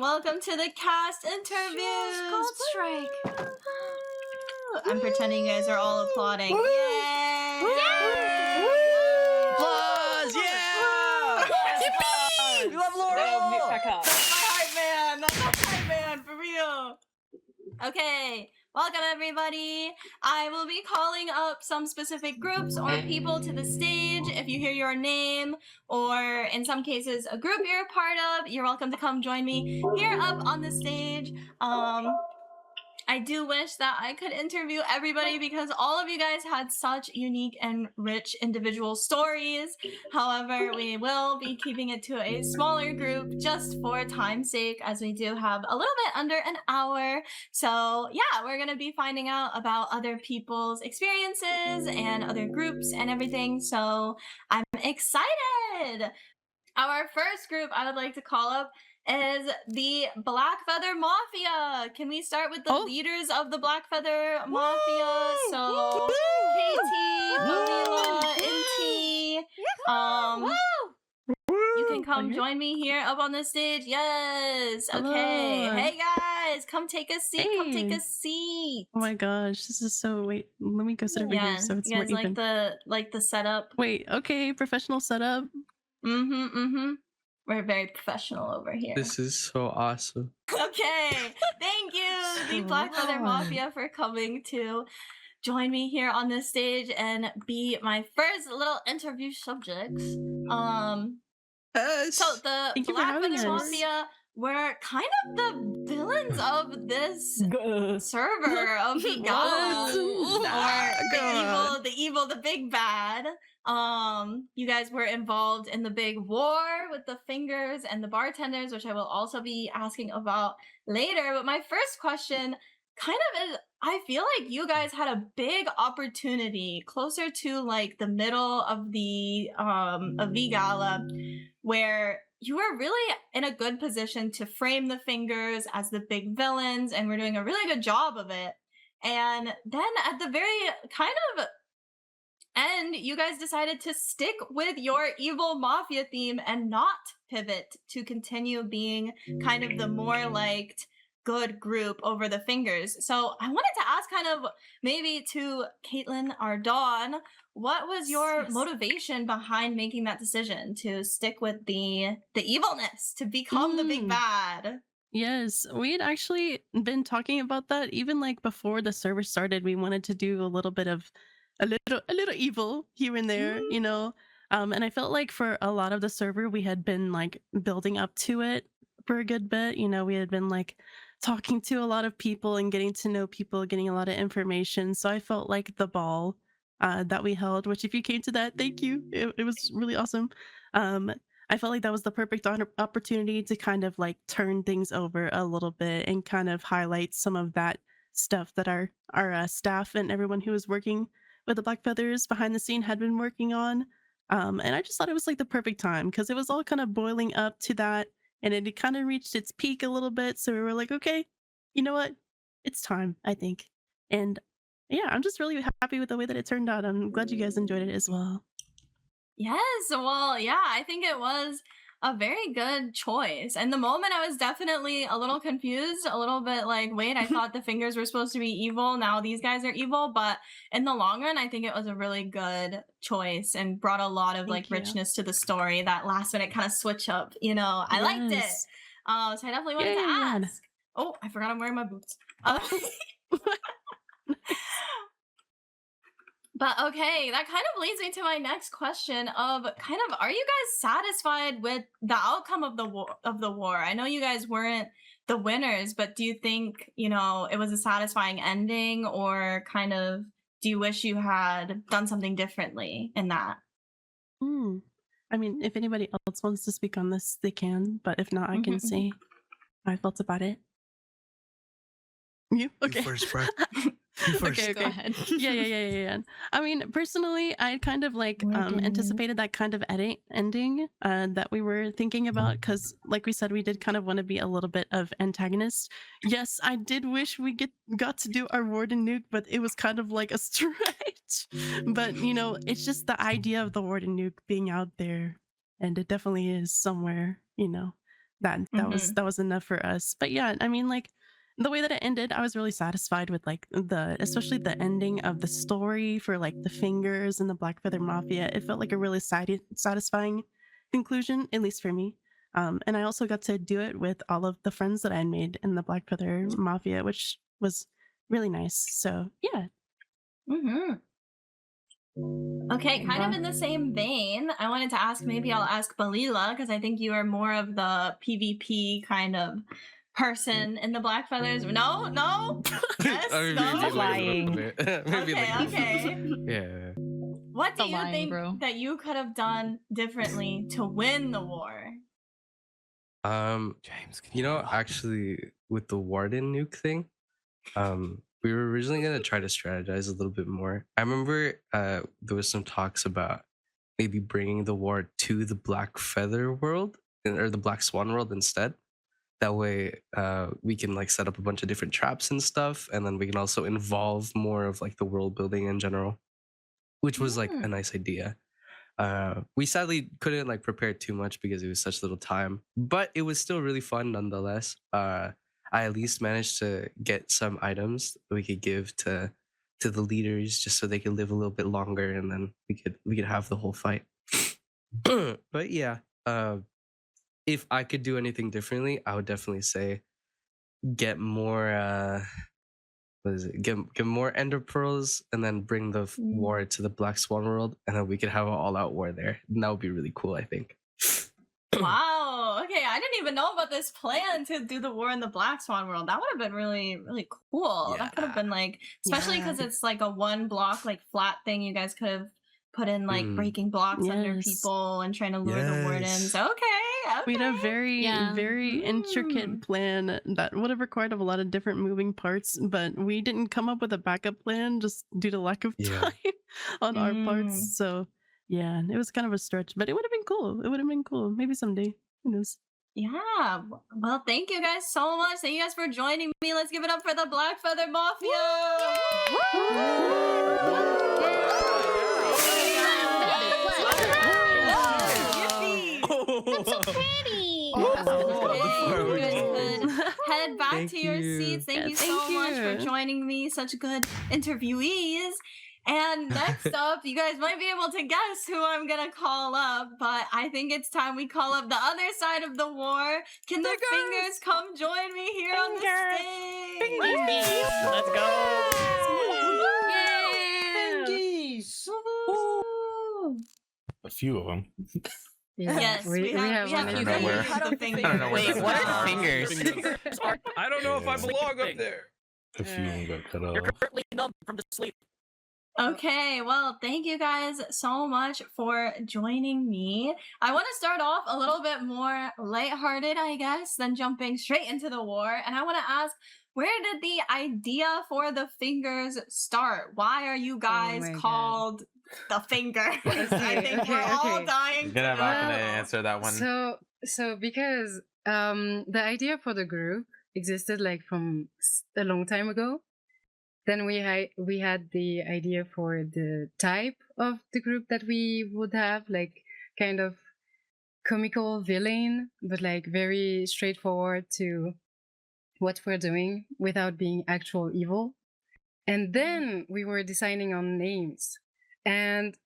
Welcome to the cast interviews. Gold strike. I'm pretending you guys are all applauding. Yay! Applause! Yeah! Yippee! We love Laurel! That's my hype man. That's my hype man, for real. Okay, welcome everybody. I will be calling up some specific groups or people to the stage. If you hear your name, or in some cases a group you're a part of, you're welcome to come join me here up on the stage. I do wish that I could interview everybody because all of you guys had such unique and rich individual stories. However, we will be keeping it to a smaller group just for time's sake, as we do have a little bit under an hour. So yeah, we're going to be finding out about other people's experiences and other groups and everything. So I'm excited. Our first group I would like to call up is the Black Feather Mafia. Can we start with the leaders of the Black Feather Mafia? So, KT, Balila, Inti. You can come join me here up on the stage. Yes. Okay. Hello. Hey guys, come take a seat. Hey. Come take a seat. Oh my gosh, this is so. Wait, let me go sit over here so it's you more guys even. like the setup. Wait, okay, professional setup. We're very professional over here. This is so awesome. Okay, thank you, the Black Feather Mafia, for coming to join me here on this stage and be my first little interview subjects. Yes. So the Thank you for Black having Feather us. Mafia were kind of the villains of this server of VGala, or the big bad. You guys were involved in the big war with the fingers and the bartenders, which I will also be asking about later. But my first question kind of is, I feel like you guys had a big opportunity closer to like the middle of the of VGala, where you were really in a good position to frame the fingers as the big villains, and we're doing a really good job of it. And then at the very kind of end, you guys decided to stick with your evil mafia theme and not pivot to continue being kind of the more liked good group over the fingers. So I wanted to ask kind of maybe to Caitlin or Dawn, what was your motivation behind making that decision to stick with the evilness, to become the big bad? Yes, we had actually been talking about that even like before the server started. We wanted to do a little bit of a little evil here and there, you know. And I felt like for a lot of the server we had been like building up to it for a good bit. You know, we had been like talking to a lot of people and getting to know people, getting a lot of information. So I felt like the ball that we held, which if you came to that, thank you. It was really awesome. I felt like that was the perfect opportunity to kind of like turn things over a little bit and kind of highlight some of that stuff that our staff and everyone who was working with the Black Feathers behind the scene had been working on. And I just thought it was like the perfect time because it was all kind of boiling up to that, and it had kind of reached its peak a little bit. So we were like, okay, you know what? It's time, I think. And yeah, I'm just really happy with the way that it turned out. I'm glad you guys enjoyed it as well. Yes, well, yeah, I think it was a very good choice. And the moment I was definitely a little confused, a little bit like, wait, I thought the fingers were supposed to be evil. Now these guys are evil. But in the long run, I think it was a really good choice and brought a lot of like richness to the story. That last minute kind of switch up, you know, I liked it. So I definitely wanted to ask. Oh, I forgot I'm wearing my boots. But okay, that kind of leads me to my next question of kind of, are you guys satisfied with the outcome of the war? I know you guys weren't the winners, but do you think, you know, it was a satisfying ending, or kind of do you wish you had done something differently in that? I mean, if anybody else wants to speak on this, they can, but if not, I can say how I felt about it. You? Okay. You first, bro. Okay. Go ahead. Yeah. I mean, personally, I kind of like anticipated that kind of ending that we were thinking about, because like we said, we did kind of want to be a little bit of antagonist. Yes, I did wish we got to do our Warden Nuke, but it was kind of like a stretch. But you know, it's just the idea of the Warden Nuke being out there, and it definitely is somewhere, you know. that was enough for us. But yeah, I mean, like the way that it ended, I was really satisfied with like especially the ending of the story for like the Fingers and the Blackfeather Mafia. It felt like a really satisfying conclusion, at least for me. And I also got to do it with all of the friends that I had made in the Blackfeather Mafia, which was really nice. So yeah. Okay, kind of in the same vein, I wanted to ask, maybe I'll ask Balila, because I think you are more of the PvP kind of person in the Blackfeathers. No? Yes? No? Lying. Okay. Yeah. What do you think that you could have done differently to win the war? James, actually, with the Warden nuke thing, we were originally gonna try to strategize a little bit more. I remember there was some talks about maybe bringing the war to the Black Feather world or the Black Swan world instead. That way, we can like set up a bunch of different traps and stuff, and then we can also involve more of like the world building in general, which was like a nice idea. We sadly couldn't like prepare too much because it was such little time, but it was still really fun nonetheless. I at least managed to get some items that we could give to the leaders just so they could live a little bit longer, and then we could have the whole fight. But yeah, if I could do anything differently, I would definitely say get more get more ender pearls, and then bring the war to the Black Swan world, and then we could have an all-out war there. And that would be really cool, I think. Wow. Okay, I didn't even know about this plan to do the war in the Black Swan world. That would have been really, really cool. Yeah. That could have been like, especially because it's like a one block, like flat thing. You guys could have put in like breaking blocks under people and trying to lure the wardens. Okay. We had a very intricate plan that would have required a lot of different moving parts, but we didn't come up with a backup plan just due to lack of time on our parts. So yeah, it was kind of a stretch, but it would have been cool. It would have been cool. Maybe someday. Who knows? Yeah. Well, thank you guys so much. Thank you guys for joining me. Let's give it up for the Blackfeather Mafia. That's so pretty. Good. Head back to your seats. Thank you so much for joining me. Such good interviewees. And next up, you guys might be able to guess who I'm gonna call up, but I think it's time we call up the other side of the war. Can the Fingers come join me here on the stage? Let's go. Fingies. A few of them. Yes, we have I don't know where. Wait, what are Fingers? I don't know if I belong up there. A few of them got cut off. You're currently numb from the sleep. Okay, well, thank you guys so much for joining me. I want to start off a little bit more lighthearted, I guess, than jumping straight into the war. And I want to ask, where did the idea for the Fingers start? Why are you guys called the Fingers? I think we're all dying to know. I'm not gonna answer that one. So because the idea for the group existed like from a long time ago. Then we had the idea for the type of the group that we would have, like kind of comical villain, but like very straightforward to what we're doing without being actual evil. And then we were deciding on names. And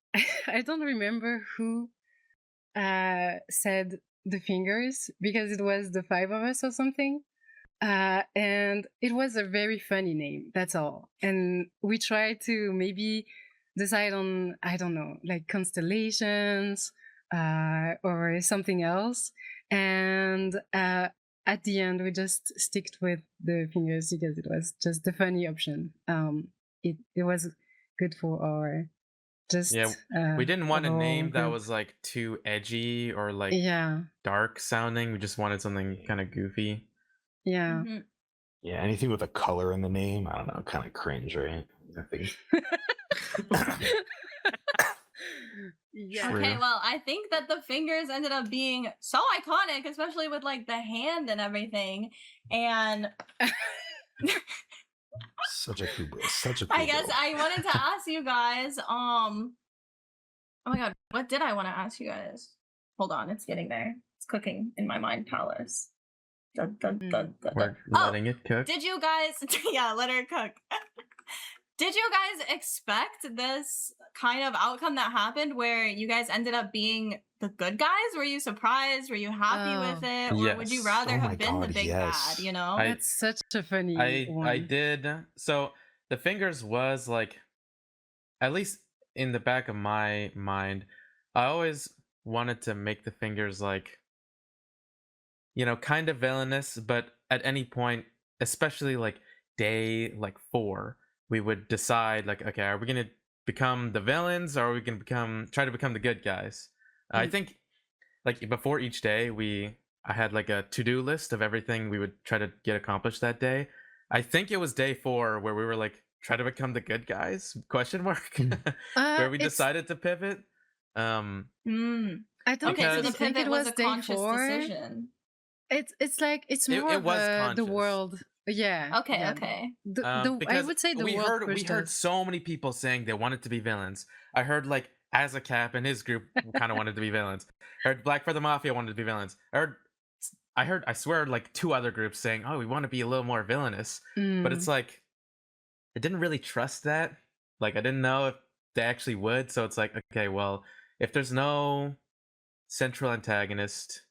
I don't remember who said the Fingers, because it was the 5 of us or something. And it was a very funny name, that's all. And we tried to maybe decide on, I don't know, like constellations or something else. And at the end, we just sticked with the Fingers because it was just the funny option. It was good for our we didn't want a name that was like too edgy or like dark sounding. We just wanted something kind of goofy. Yeah. Yeah, anything with a color in the name, I don't know, kind of cringe, right? I think. Okay, well, I think that the Fingers ended up being so iconic, especially with like the hand and everything. And such a cool I guess I wanted to ask you guys, oh my god, what did I want to ask you guys? Hold on, it's getting there. cooking in my mind palace. Dun, dun, dun, dun, We're dun. Oh, letting it cook. did you guys? Yeah, let her cook. Did you guys expect this kind of outcome that happened, where you guys ended up being the good guys? Were you surprised? Were you happy with it, or would you Yes. rather Oh my have been the God, big yes. bad? You know. That's such a funny one. I did. So the fingers was like, at least in the back of my mind, I always wanted to make the fingers like, you know, kind of villainous, but at any point, especially like day like 4, we would decide like, okay, are we gonna become the villains, or are we gonna try to become the good guys? I think like before each day, I had like a to-do list of everything we would try to get accomplished that day. I think it was day 4 where we were like, try to become the good guys, question mark, where we decided to pivot. I don't Okay, so the think pivot it was was a day conscious 4. decision. It's like it's more It of was the conscious. world. Yeah. Okay, yeah. okay. I Because would say the we world heard pushed us. so many people saying they wanted to be villains. I heard like Azakap and his group kind of wanted to be villains. I heard Black Feather Mafia wanted to be villains. I swear like 2 other groups saying, oh, we want to be a little more villainous. But it's like, I didn't really trust that. Like, I didn't know if they actually would. So it's like, okay, well, if there's no central antagonist,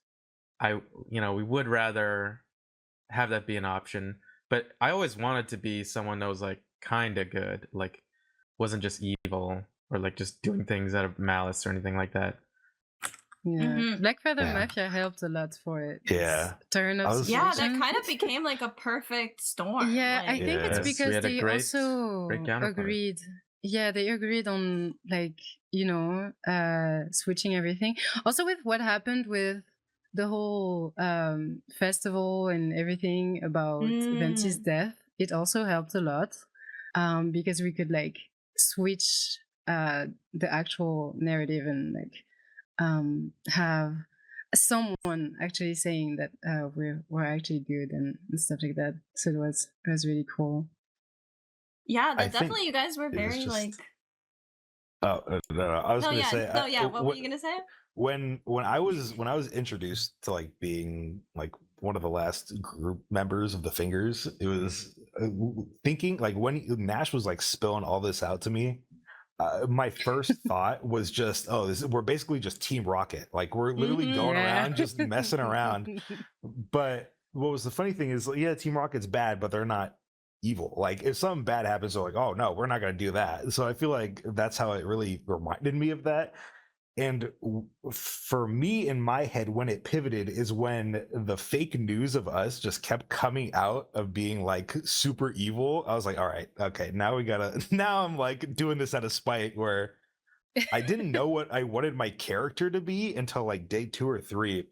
we would rather have that be an option. But I always wanted to be someone that was like kind of good, like wasn't just evil or like just doing things out of malice or anything like that. Yeah. Black Feather Yeah. Mafia helped a lot for it. Yeah. Turn up Yeah, situation. that kind of became like a perfect storm. Yeah, I like- think it's Yes, we because had a they great also counterpart. agreed. Yeah, they agreed on like, switching everything. Also with what happened with the whole festival and everything about Venti's death, it also helped a lot. Because we could like switch the actual narrative and like have someone actually saying that we're actually good and stuff like that. So it was really cool. Yeah, I that think definitely you guys were it was very just- like. Oh no! I was gonna say. What were you gonna say? When I was introduced to like being like one of the last group members of the Fingers, it was thinking like when Nash was like spilling all this out to me. My first thought was just, we're basically just Team Rocket. Like we're literally going around just messing around. But what was the funny thing is, yeah, Team Rocket's bad, but they're not evil. Like if something bad happens, they're like, oh no, we're not going to do that. So I feel like that's how it really reminded me of that. And for me in my head, when it pivoted is when the fake news of us just kept coming out of being like super evil. I was like, all right, okay, now I'm like doing this out of spite, where I didn't know what I wanted my character to be until like day 2 or 3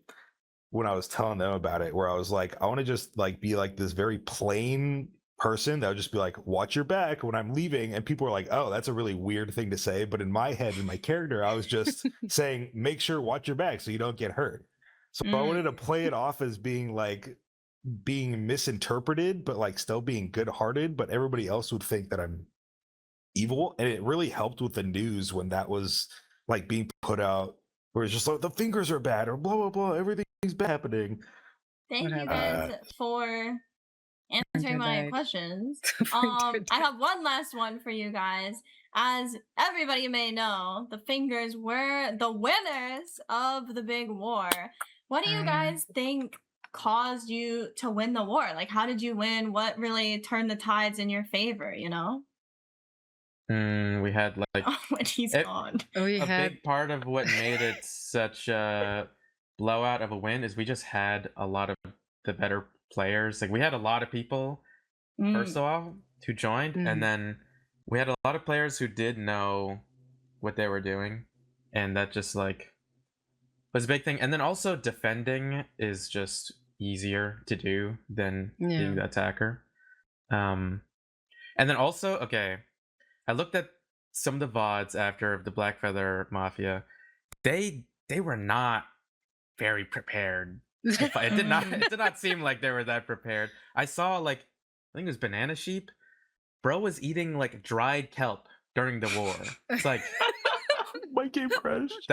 when I was telling them about it, where I was like, I want to just like be like this very plain person that would just be like, watch your back when I'm leaving. And people were like, oh, that's a really weird thing to say. But in my head, in my character, I was just saying, make sure watch your back so you don't get hurt. So I wanted to play it off as being misinterpreted, but like still being good hearted, but everybody else would think that I'm evil. And it really helped with the news when that was like being put out, where it's just like the Fingers are bad or blah blah blah, everything's bad happening. Thank you guys for answering my questions. I have one last one for you guys. As everybody may know, the Fingers were the winners of the big war. What do you guys think caused you to win the war? Like, how did you win? What really turned the tides in your favor, We had like when he's gone. Big part of what made it such a blowout of a win is we just had a lot of the better players. Like we had a lot of people first of all who joined, and then we had a lot of players who did know what they were doing, and that just like was a big thing. And then also defending is just easier to do than being the attacker. And then also, okay, I looked at some of the VODs after the Black Feather Mafia. They were not very prepared. It did not seem like they were that prepared. I saw like, I think it was Banana Sheep. Bro was eating like dried kelp during the war. It's like my game crashed.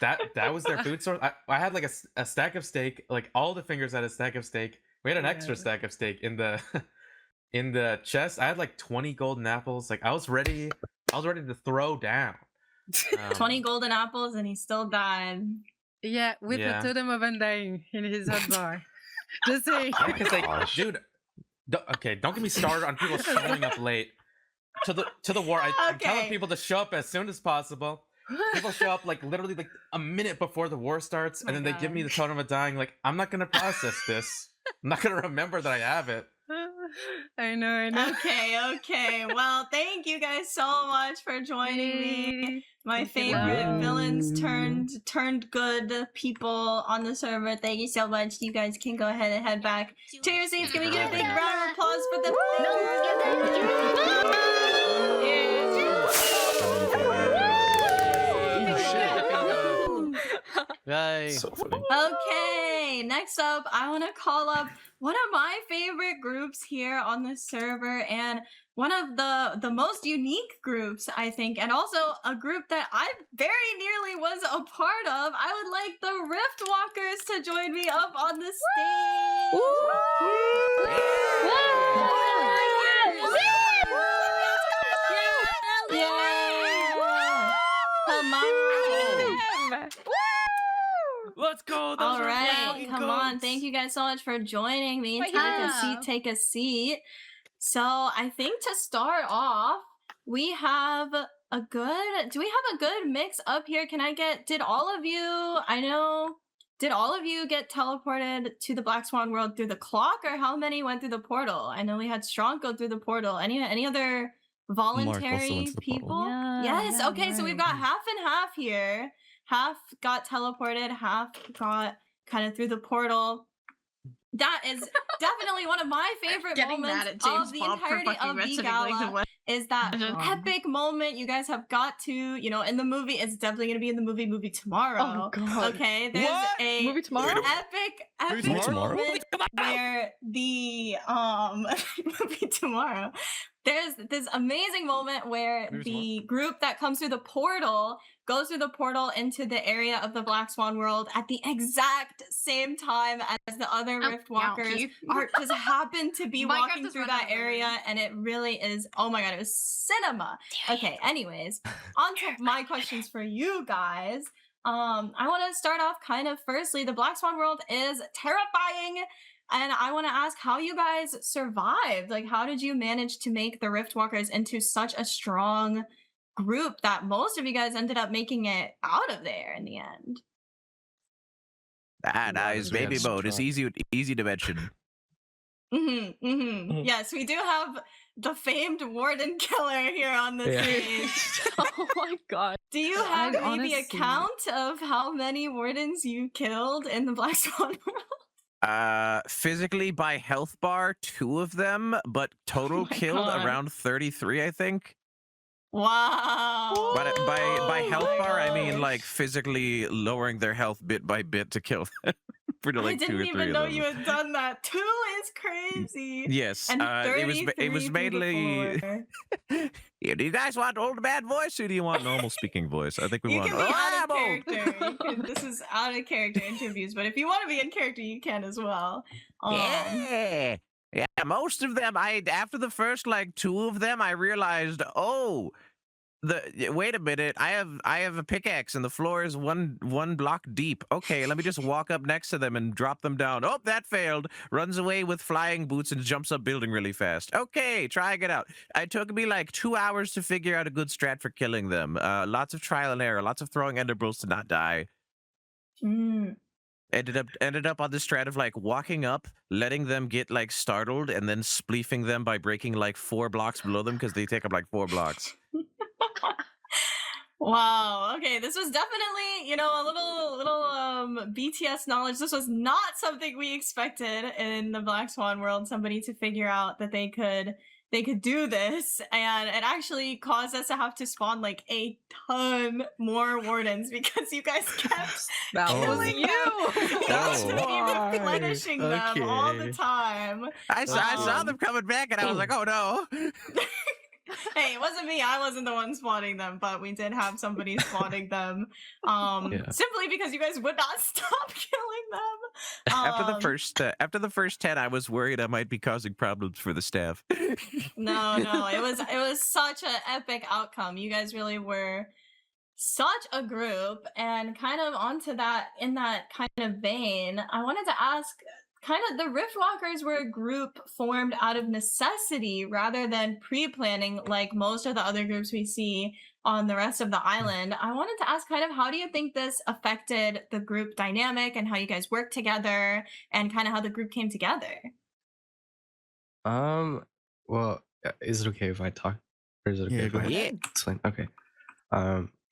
that was their food source. I had like a stack of steak. Like all the fingers had a stack of steak. We had an extra stack of steak in the in the chest. I had like 20 golden apples. Like I was ready to throw down. 20 golden apples and he still died. Yeah, with Yeah. a totem of undying in his hot bar. Just saying. Because like, Gosh. dude, don't get me started on people showing up late to the war. I'm telling Okay. people to show up as soon as possible. People show up like literally like a minute before the war starts, Oh and then my they give me God. the totem of dying. Like I'm not gonna process this. I'm not gonna remember that I have it. I know. Okay. Well, thank you guys so much for joining me. My Thank you, favorite guys. villains turned good people on the server. Thank you so much. You guys can go ahead and head back to your seats. Can we get a big round of applause for the Yay. So funny. Okay, next up, I want to call up one of my favorite groups here on the server and one of the most unique groups, I think, and also a group that I very nearly was a part of. I would like the Riftwalkers to join me up on the stage. Yeah. Come on. Let's go. Those All are right, fucking come on. goats. Thank you guys so much for joining me. Oh, Take yeah. a seat, take a seat. So I think to start off, we have a good, do we have a good mix up here? Did all of you get teleported to the Black Swan world through the clock, or how many went through the portal? I know we had Strong go through the portal. Any other voluntary went to the portal. people? Yeah, Yes, yeah, okay, so we've got half and half here. Half got teleported, half got kind of through the portal. That is definitely one of my favorite Getting moments mad at James of the Bond for entirety fucking of mentioning, VGala like, the one- is that Mhm. epic moment you guys have got to, in the movie. It's definitely going to be in the movie tomorrow. Oh, God. Okay, there's What? a Movie tomorrow? epic tomorrow? moment where the movie tomorrow. There's this amazing moment where Movie the group that comes through the portal goes through the portal into the area of the Black Swan world at the exact same time as the other Riftwalkers you. are just happen to be Minecraft walking is through running that over area, me. and it really is, oh my god, it was cinema. Okay, anyways, on to my questions for you guys. I want to start off kind of firstly, the Black Swan world is terrifying, and I want to ask how you guys survived. Like, how did you manage to make the Riftwalkers into such a strong group that most of you guys ended up making it out of there in the end? Nice baby Yes. boat. It's easy to mention. Yes, we do have the famed Warden Killer here on the Yeah. stage. Oh my god. Do you have I'd maybe a honestly- count of how many Wardens you killed in the Black Swan world? Physically by health bar, 2 of them, but total my killed God. around 33, I think. Wow. But by health my bar, I mean gosh. like physically lowering their health bit by bit to kill them. For I like 2 didn't or 3 even of know them. you had done that. 2 is crazy. Yes, And it was 33 mainly. through Yeah, do you guys want old man voice or do you want normal speaking voice? I think we you want. can be out of Reliable! character. This is out of character interviews, but if you want to be in character, you can as well. Yeah. Yeah, most of them after the first like 2 of them I realized, wait a minute, I have a pickaxe and the floor is one block deep. Okay, let me just walk up next to them and drop them down. Oh, that failed. Runs away with flying boots and jumps up building really fast. Okay, trying it out. It took me like 2 hours to figure out a good strat for killing them. Lots of trial and error, lots of throwing ender pearls to not die. Mm. Ended up on the strat of like walking up, letting them get like startled, and then spleefing them by breaking like 4 blocks below them because they take up like 4 blocks. Wow. Okay, this was definitely, a little BTS knowledge. This was not something we expected in the Black Swan world. Somebody to figure out that they could do this, and it actually caused us to have to spawn like a ton more wardens because you guys kept That Oh. was you. That's why. replenishing them all the Okay. time. I saw them coming back, and I was like, "Oh no!" Hey, it wasn't me. I wasn't the one spotting them, but we did have somebody spotting them. Simply because you guys would not stop killing them. After the first 10, I was worried I might be causing problems for the staff. No, it was such an epic outcome. You guys really were such a group, and kind of onto that, in that kind of vein, I wanted to ask, kind of, the Riftwalkers were a group formed out of necessity rather than pre-planning like most of the other groups we see on the rest of the island. I wanted to ask, kind of, how do you think this affected the group dynamic and how you guys work together, and kind of how the group came together? Well, is it okay if I talk, or is it okay Yeah, if go I ahead. explain? Okay.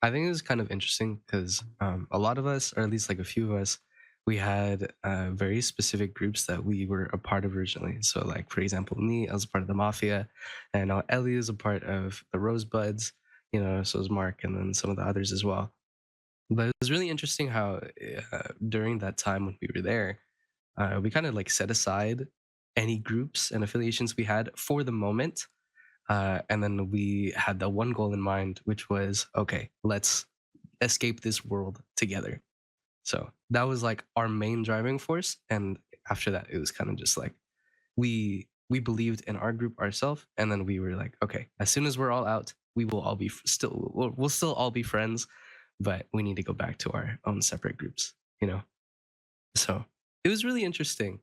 I think it was kind of interesting because a lot of us, or at least like a few of us, we had very specific groups that we were a part of originally. So, like, for example, me, I was a part of the Mafia, and Ellie is a part of the Rosebuds, so is Mark, and then some of the others as well. But it was really interesting how during that time when we were there, we kind of like set aside any groups and affiliations we had for the moment. And then we had the one goal in mind, which was, okay, let's escape this world together. So that was like our main driving force. And after that, it was kind of just like we believed in our group ourselves, and then we were like, okay, as soon as we're all out, we will all be we'll still all be friends, but we need to go back to our own separate groups. So it was really interesting.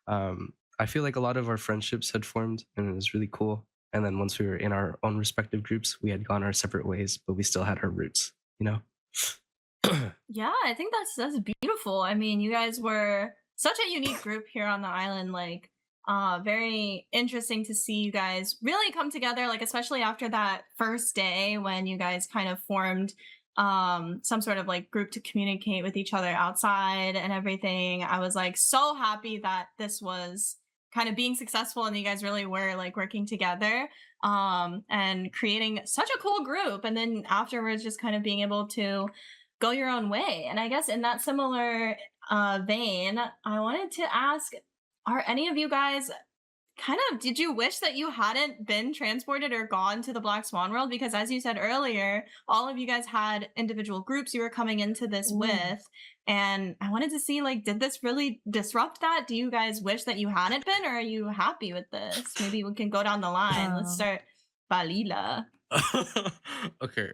I feel like a lot of our friendships had formed, and it was really cool. And then once we were in our own respective groups, we had gone our separate ways, but we still had our roots. Yeah, I think that's beautiful. I mean, you guys were such a unique group here on the island. Like, very interesting to see you guys really come together. Like, especially after that first day when you guys kind of formed some sort of like group to communicate with each other outside and everything. I was like so happy that this was kind of being successful, and you guys really were like working together and creating such a cool group. And then afterwards, just kind of being able to go your own way. And I guess in that similar vein, I wanted to ask, are any of you guys kind of, did you wish that you hadn't been transported or gone to the Black Swan world? Because as you said earlier, all of you guys had individual groups you were coming into this with. And I wanted to see, like, did this really disrupt that? Do you guys wish that you hadn't been, or are you happy with this? Maybe we can go down the line. Let's start Balila. Okay.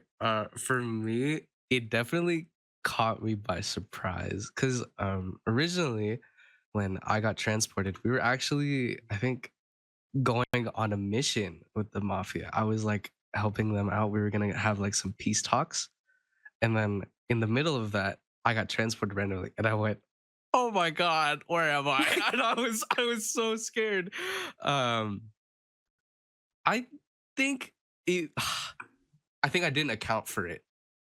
For me, it definitely caught me by surprise because originally when I got transported, we were actually, I think, going on a mission with the Mafia. I was like helping them out. We were gonna have like some peace talks, and then in the middle of that, I got transported randomly, and I went, "Oh my god, where am I?" And I was so scared. I think it. I think I didn't account for it.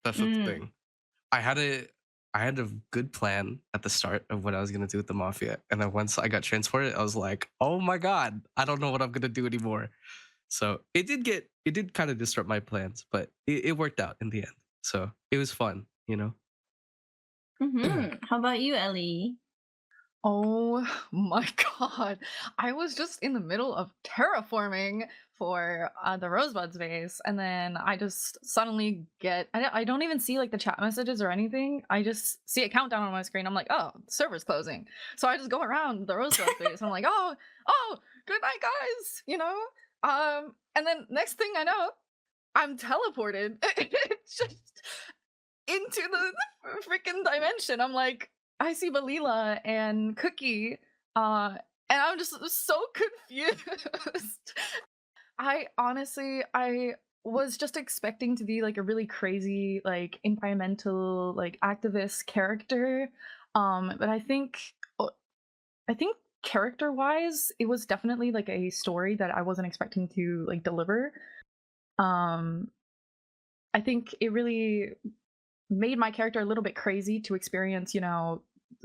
That's the thing. I had a good plan at the start of what I was gonna do with the Mafia, and then once I got transported, I was like, "Oh my god, I don't know what I'm gonna do anymore." So it did kind of disrupt my plans, but it worked out in the end. So it was fun. How about you, Ellie? Oh my god. I was just in the middle of terraforming for the Rosebuds base, and then I just suddenly get I don't even see like the chat messages or anything. I just see a countdown on my screen. I'm like, oh, the server's closing. So I just go around the Rosebuds base and I'm like, oh, good night, guys, and then next thing I know, I'm teleported just into the freaking dimension. I'm like, I see Balila and Cookie, and I'm just so confused. I was just expecting to be like a really crazy, like environmental, like activist character, but I think character-wise, it was definitely like a story that I wasn't expecting to like deliver. I think it really made my character a little bit crazy to experience,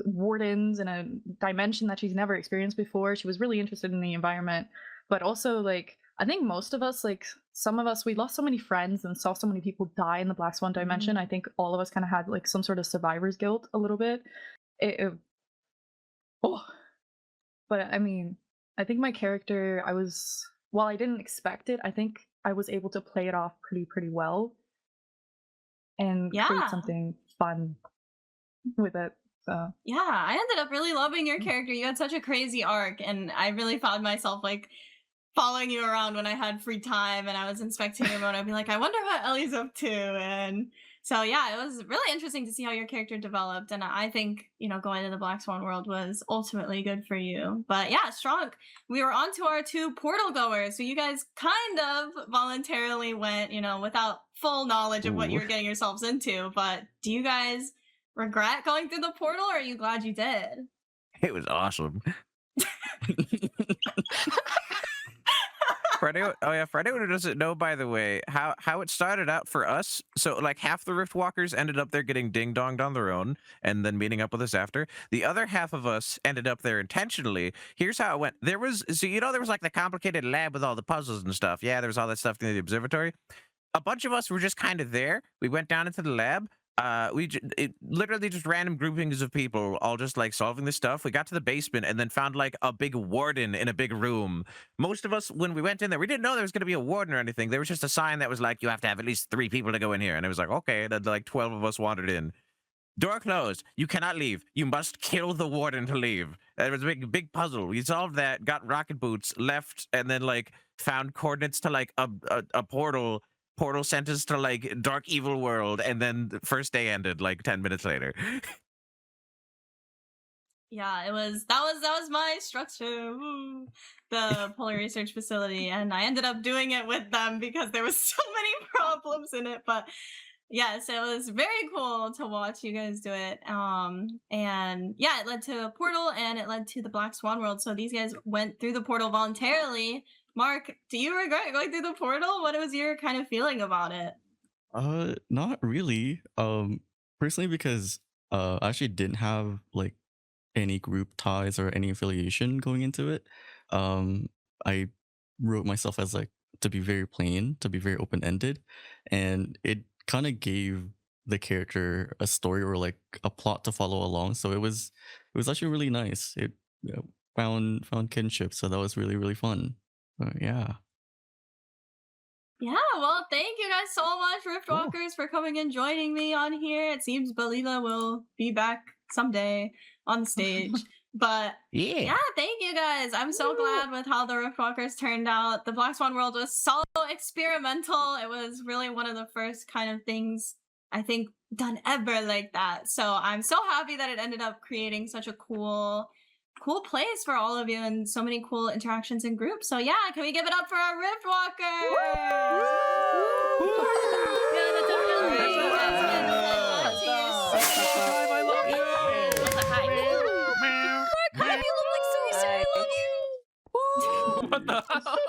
wardens in a dimension that she's never experienced before. She was really interested in the environment, but also like I think most of us, like some of us, we lost so many friends and saw so many people die in the Black Swan dimension. I think all of us kind of had like some sort of survivor's guilt a little bit. But I mean, I think my character, while I didn't expect it, I think I was able to play it off pretty well and Yeah. create something fun with it. So Yeah, I ended up really loving your character. You had such a crazy arc, and I really found myself like following you around when I had free time and I was inspecting your mode. I'd be like, I wonder what Ellie's up to. And so yeah, it was really interesting to see how your character developed. And I think, you know, going to the Black Swan world was ultimately good for you. But yeah, Strong, we were on to our 2 portal goers. So you guys kind of voluntarily went, you know, without full knowledge of what you were getting yourselves into. But do you guys regret going through the portal, or are you glad you did? It was awesome. For anyone who doesn't know, by the way, how it started out for us. So like half the Riftwalkers ended up there getting ding-donged on their own and then meeting up with us after. The other half of us ended up there intentionally. Here's how it went. There was like the complicated lab with all the puzzles and stuff. Yeah, there was all that stuff in the observatory. A bunch of us were just kind of there. We went down into the lab. It literally just random groupings of people all just like solving this stuff. We got to the basement and then found like a big warden in a big room. Most of us, when we went in there, we didn't know there was going to be a warden or anything. There was just a sign that was like, you have to have at least 3 people to go in here. And it was like, okay. And then like 12 of us wandered in. Door closed. You cannot leave. You must kill the warden to leave. It was a big puzzle. We solved that, got rocket boots, left, and then like found coordinates to like a portal sent us to like dark evil world, and then the first day ended like 10 minutes later. Yeah, that was my structure. Woo. The Polar Research Facility, and I ended up doing it with them because there was so many problems in it. But yes, it was very cool to watch you guys do it. And yeah, it led to a portal and it led to the Black Swan world. So these guys went through the portal voluntarily. Mark, do you regret going through the portal? What was your kind of feeling about it? Not really. Personally, because I actually didn't have like any group ties or any affiliation going into it. I wrote myself as like to be very plain, to be very open-ended, and it kind of gave the character a story or like a plot to follow along. So it was actually really nice. It found kinship, so that was really fun. Yeah. Yeah, well, thank you guys so much, Riftwalkers, for coming and joining me on here. It seems Balila will be back someday on the stage. But yeah, thank you guys. I'm so glad with how the Riftwalkers turned out. The Black Swan world was so experimental. It was really one of the first kind of things I think done ever like that. So I'm so happy that it ended up creating such a cool place for all of you and so many cool interactions in groups. So yeah, can we give it up for our Riftwalkers? I love you. Hi, you look like so I love you. What the hell?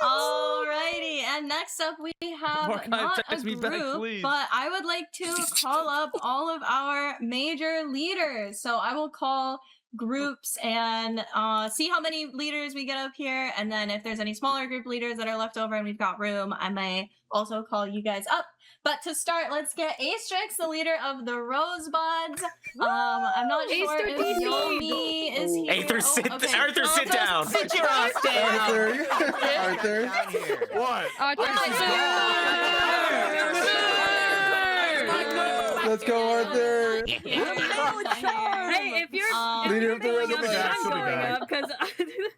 Alrighty, and next up we have Mark, not a text me group, back, please. but I would like to call up all of our major leaders. So I will call groups and see how many leaders we get up here, and then if there's any smaller group leaders that are left over and we've got room, I may also call you guys up. But to start, let's get Astrix, the leader of the Rosebuds. I'm not sure if Yomi is here. Arthur, sit down. Sit your ass down. Arthur. What? Let's go, Arthur. Hey, if you're Leader of the Rosebuds, I'm going up because.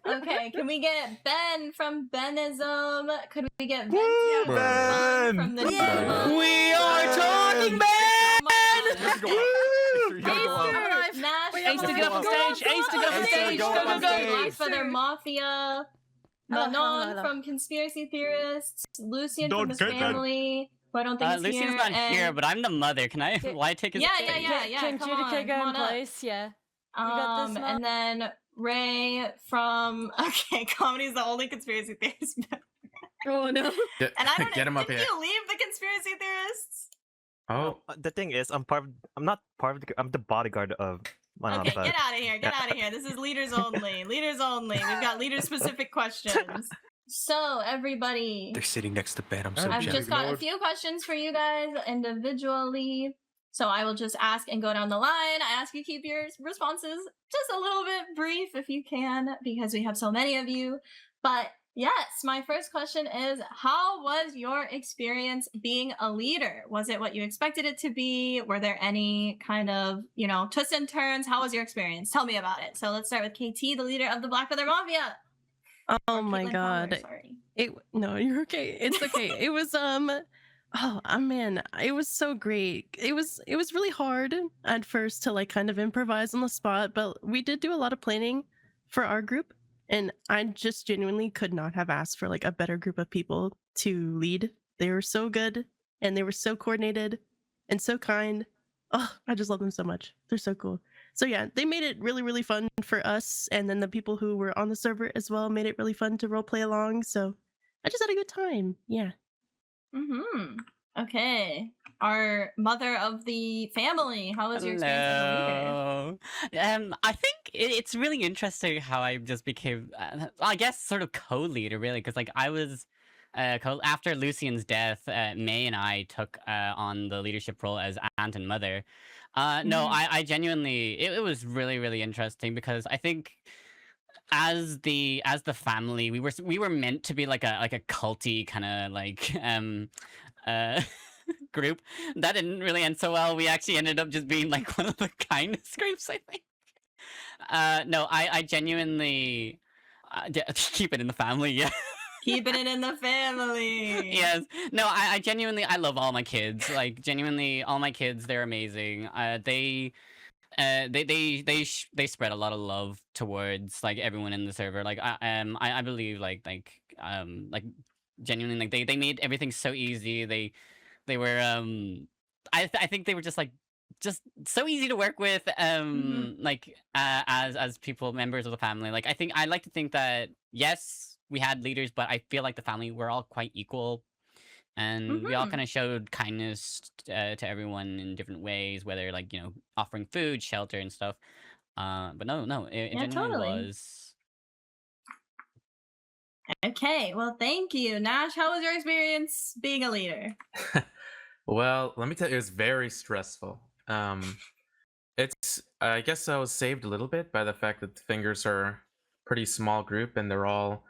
Okay, can we get Ben from Benism? Could we get Ben, Ben! from the We are talking, man. Ace to get up on stage. Ace to get up on stage. Go. Feather Mafia. Manon from Conspiracy Theorists. Lucian from his family. Who I don't think is Lucian's here. not here, but I'm the mother. Can I? Why take his? Yeah. Can Come Judica on, go come in on up. place? Yeah. got this, And then Ray from Comedy's the only conspiracy theorist. Oh no. Get, And I don't get him up didn't here. you leave the conspiracy theorists? Oh, The thing is, I'm not part of the. I'm the bodyguard of. Okay, get out of here. Get out of here. This is leaders only. Leaders only. We've got leader specific questions. So everybody, They're sitting next to Ben. I'm so I've jealous. just got a few questions for you guys individually. So I will just ask and go down the line. I ask you keep your responses just a little bit brief if you can, because we have so many of you. But Yes, my first question is, how was your experience being a leader? Was it what you expected it to be? Were there any kind of, twists and turns? How was your experience? Tell me about it. So let's start with KT, the leader of the Black Feather Mafia. Oh my god. Sorry. No, you're okay. It's okay. It was man, it was so great. It was really hard at first to like kind of improvise on the spot, but we did do a lot of planning for our group, and I just genuinely could not have asked for like a better group of people to lead. They were so good and they were so coordinated and so kind. Oh, I just love them so much. They're so cool. So yeah, they made it really, really fun for us, and then the people who were on the server as well made it really fun to role play along. So I just had a good time. Yeah. Okay. Our mother of the family. How was your experience as a leader? I think it's really interesting how I just became, I guess, sort of co-leader, really, because like I was. After Lucian's death, May and I took on the leadership role as aunt and mother. No, I genuinely, it was really, really interesting because I think as the family, we were meant to be like a culty kind of like group. That didn't really end so well. We actually ended up just being like one of the kindest groups, I think. No, I genuinely keep it in the family. Yeah. Keeping it in the family. Yes. No, I genuinely, I love all my kids. Like genuinely, all my kids, they're amazing. They spread a lot of love towards like everyone in the server. Like I believe like genuinely like they made everything so easy. They were I think they were just so easy to work with like as people, members of the family. Like I like to think that yes, we had leaders, but I feel like the family were all quite equal, and we all kind of showed kindness to everyone in different ways, whether like offering food, shelter, and stuff. But no, it Yeah, genuinely totally. was. Okay, well, thank you. Nash, how was your experience being a leader? Well, let me tell you, it was very stressful. I guess I was saved a little bit by the fact that the Fingers are a pretty small group and they're all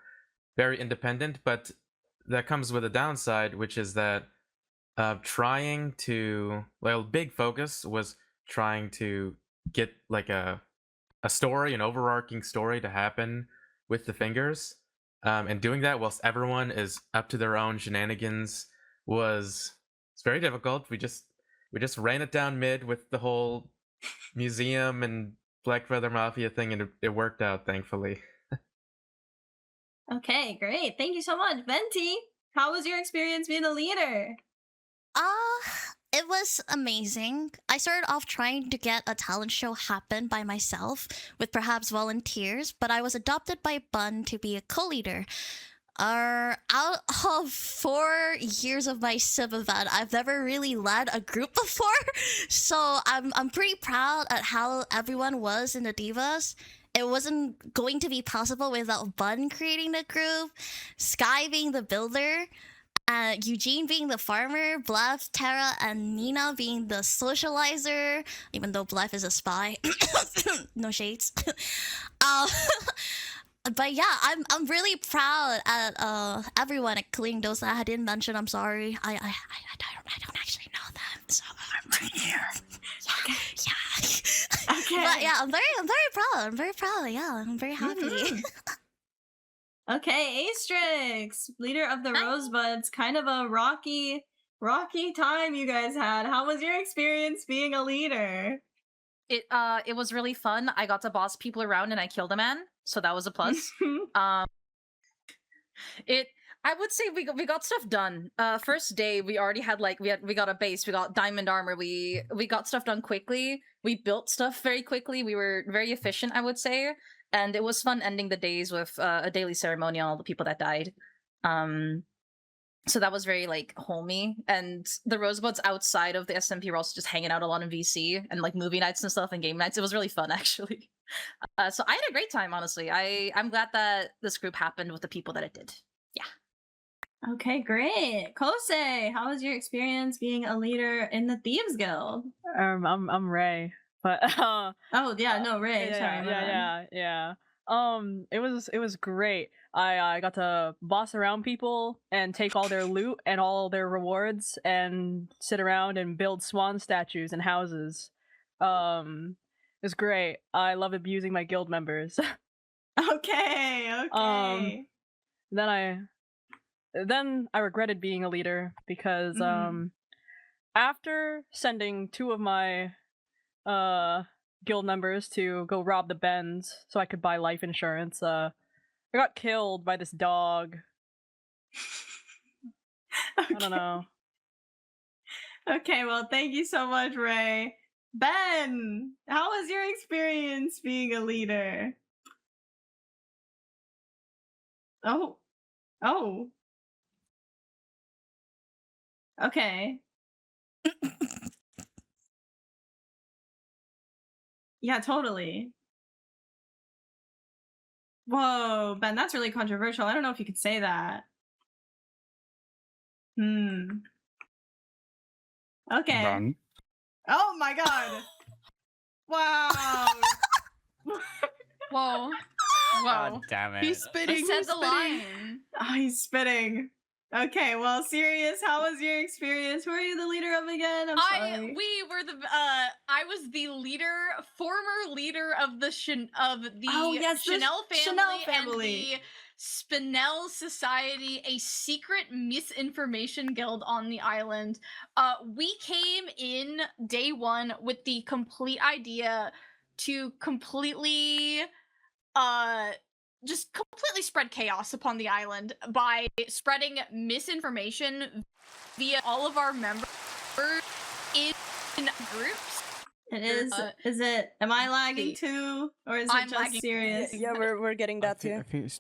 very independent, but that comes with a downside, which is that big focus was trying to get like a story, an overarching story to happen with the Fingers, and doing that whilst everyone is up to their own shenanigans it's very difficult. We just ran it down mid with the whole museum and Black Feather Mafia thing, and it worked out, thankfully. Okay, great. Thank you so much. Venti, how was your experience being a leader? It was amazing. I started off trying to get a talent show happen by myself with perhaps volunteers, but I was adopted by Bun to be a co-leader. Out of 4 years of my civ event, I've never really led a group before, so I'm pretty proud at how everyone was in the Divas. It wasn't going to be possible without Bun creating the group, Sky being the builder, Eugene being the farmer, Blythe, Tara, and Nina being the socializer, even though Blythe is a spy. No shades. But yeah, I'm really proud at everyone, including those that I didn't mention. I'm sorry. I don't actually know them, so I'm right here. Yeah. Okay. But yeah, I'm very proud. I'm very proud. Yeah, I'm very happy. Okay, Astrix, leader of the Rosebuds. Kind of a rocky time you guys had. How was your experience being a leader? It was really fun. I got to boss people around and I killed a man, so that was a plus. I would say we got stuff done. First day we already had we got a base, we got diamond armor, we got stuff done quickly. We built stuff very quickly. We were very efficient, I would say, and it was fun ending the days with a daily ceremony on all the people that died. So that was very homey, and the Rosebuds outside of the SMP were also just hanging out a lot in VC and movie nights and stuff and game nights. It was really fun, actually. So I had a great time, honestly. I'm glad that this group happened with the people that it did. Yeah. Okay, great. Kosei, how was your experience being a leader in the Thieves Guild? I'm Ray, but oh yeah, no, Ray. Yeah, sorry, yeah. it was great. I got to boss around people and take all their loot and all their rewards and sit around and build swan statues and houses. It was great. I love abusing my guild members. Okay, okay. Then I regretted being a leader because after sending 2 of my guild members to go rob the Bends so I could buy life insurance, I got killed by this dog. I don't know. Okay, well, thank you so much, Ray. Ben, how was your experience being a leader? Oh. Okay. Yeah, totally. Whoa, Ben, that's really controversial. I don't know if you could say that. Okay. Wrong. Oh my god. Wow. Whoa. God damn it. He's spitting. He said He's the spitting. line. Oh, he's spitting. Okay, well, Sirius, how was your experience? Who are you the leader of again? I'm sorry. I was the former leader of the Chanel the family, family. and the Spinel Society, a secret misinformation guild on the island. We came in day 1 with the complete idea to completely just completely spread chaos upon the island by spreading misinformation via all of our members in groups. Is it? Am I lagging too, or is it just Sirius? Yeah, we're getting that too. I think it's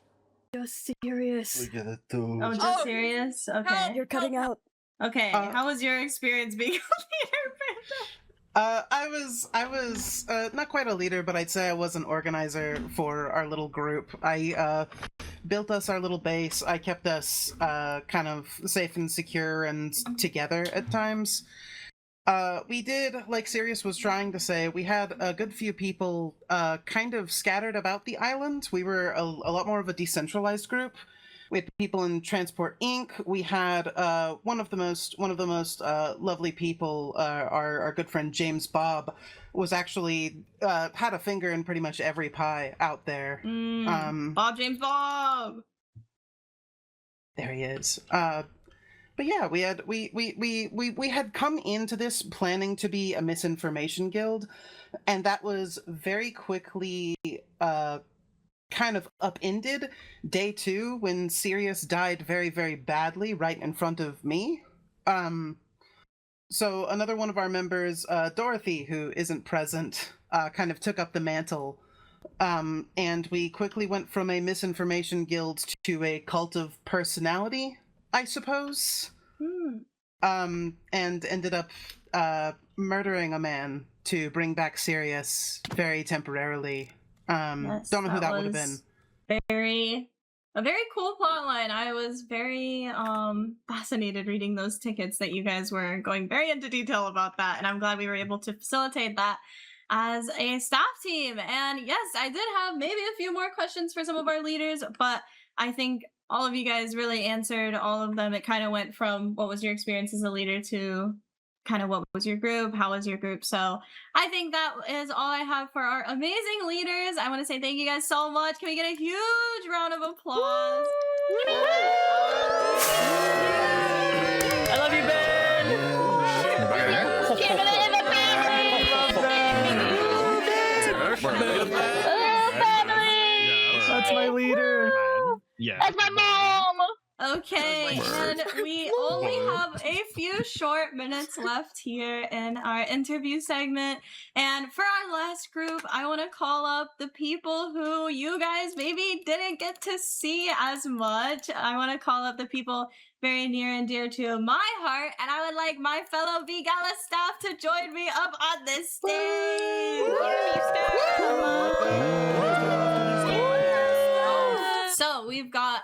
Just Sirius. We get it too. Oh, just Sirius? Okay. You're cutting out. Okay, how was your experience being a leader, Phantom? I was not quite a leader, but I'd say I was an organizer for our little group. I built us our little base. I kept us kind of safe and secure and together at times. We did, like Sirius was trying to say, we had a good few people kind of scattered about the island. We were a lot more of a decentralized group. We had people in Transport Inc. We had one of the most lovely people, our good friend James Bob, was actually had a finger in pretty much every pie out there. James Bob. There he is. But yeah, we had come into this planning to be a misinformation guild, and that was very quickly kind of upended day 2 when Sirius died very, very badly right in front of me. So another one of our members, Dorothy, who isn't present, kind of took up the mantle. And we quickly went from a misinformation guild to a cult of personality, I suppose. And ended up murdering a man to bring back Sirius very temporarily. Yes, don't know who that would have been. A very cool plotline. I was very fascinated reading those tickets that you guys were going very into detail about that, and I'm glad we were able to facilitate that as a staff team. And yes, I did have maybe a few more questions for some of our leaders, but I think all of you guys really answered all of them. It kind of went from what was your experience as a leader to kind of what was your group, how was your group. So I think that is all I have for our amazing leaders. I want to say thank you guys so much. Can we get a huge round of applause? I love you, That's my leader. Yeah. That's my mom. Okay, and we only have a few short minutes left here in our interview segment. And for our last group, I want to call up the people who you guys maybe didn't get to see as much. I want to call up the people very near and dear to my heart, and I would like my fellow VGala staff to join me up on this stage. So we've got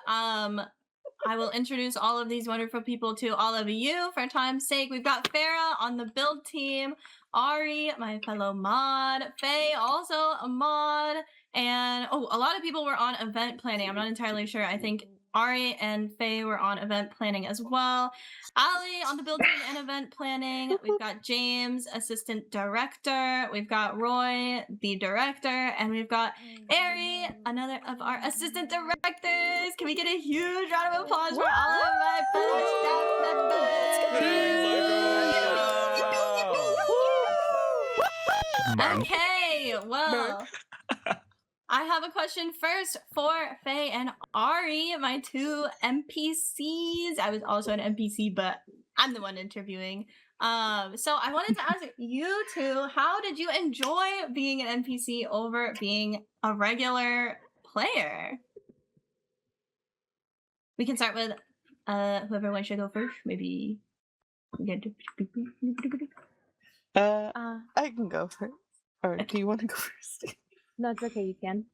I will introduce all of these wonderful people to all of you for time's sake. We've got Farah on the build team, Ari, my fellow mod, Faye, also a mod, And a lot of people were on event planning. I'm not entirely sure. I think Ari and Faye were on event planning as well. Ali on the build team and event planning. We've got James, assistant director. We've got Roy, the director, and we've got Ari, another of our assistant directors. Can we get a huge round of applause for all of my fellow staff members? Okay, well, I have a question first for Faye and Ari, my two NPCs. I was also an NPC, but I'm the one interviewing. So I wanted to ask you two, how did you enjoy being an NPC over being a regular player? We can start with whoever wants to go first. Maybe I can go first. Or do you want to go first? No, it's okay. You can.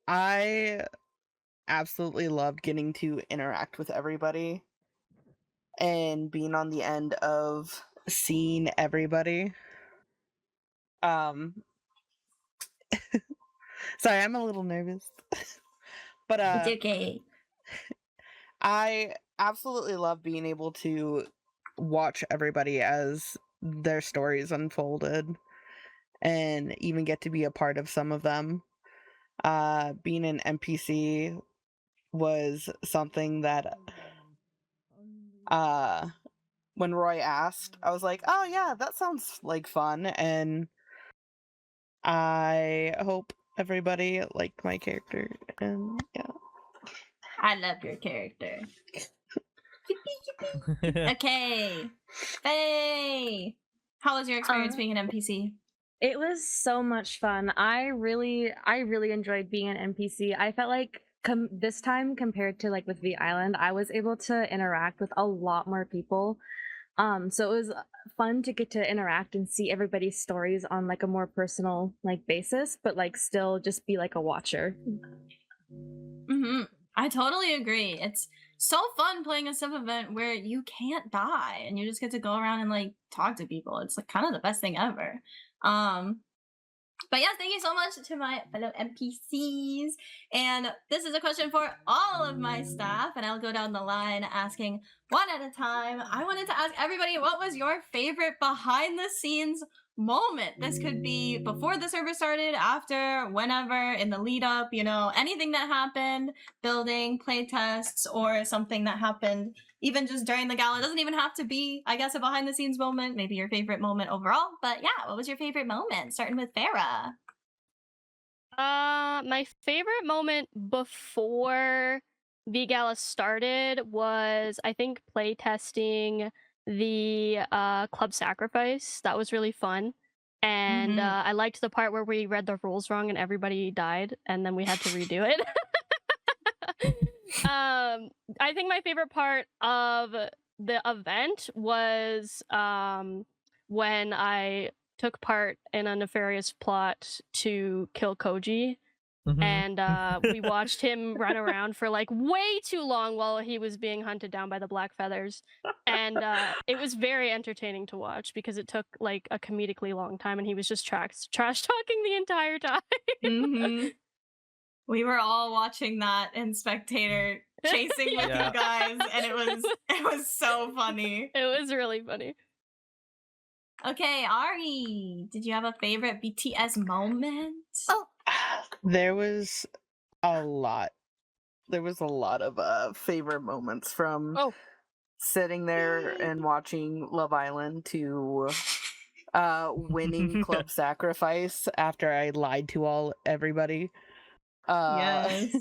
I absolutely loved getting to interact with everybody and being on the end of seeing everybody. Sorry, I'm a little nervous. But it's okay. I absolutely love being able to watch everybody as their stories unfolded and even get to be a part of some of them. Being an NPC was something that when Roy asked, I was like, oh yeah, that sounds like fun, and I hope everybody liked my character, and yeah. I love your character. Okay, Faye, how was your experience being an NPC? It was so much fun. I really enjoyed being an NPC. I felt like this time compared to like with V Island, I was able to interact with a lot more people. So it was fun to get to interact and see everybody's stories on like a more personal like basis, but like still just be like a watcher. I totally agree. It's so fun playing a civ event where you can't die and you just get to go around and like talk to people. It's like kind of the best thing ever. But yes, thank you so much to my fellow NPCs. And this is a question for all of my staff, and I'll go down the line asking one at a time. I wanted to ask everybody, what was your favorite behind the scenes moment? This could be before the server started, after, whenever, in the lead up, you know, anything that happened, building, play tests, or something that happened even just during the gala. It doesn't even have to be, I guess, a behind the scenes moment, maybe your favorite moment overall. But yeah, what was your favorite moment? Starting with Farah. My favorite moment before VGala started was, I think, play testing the club sacrifice. That was really fun. And I liked the part where we read the rules wrong and everybody died, and then we had to redo it. I think my favorite part of the event was when I took part in a nefarious plot to kill Koji. And we watched him run around for like way too long while he was being hunted down by the Black Feathers. And it was very entertaining to watch because it took like a comedically long time and he was just trash talking the entire time. We were all watching that in spectator chasing with you guys, and it was so funny. It was really funny. Okay, Ari, did you have a favorite BTS moment? Oh, there was a lot. There was a lot of favorite moments from sitting there and watching Love Island to winning Club Sacrifice after I lied to everybody. Yes.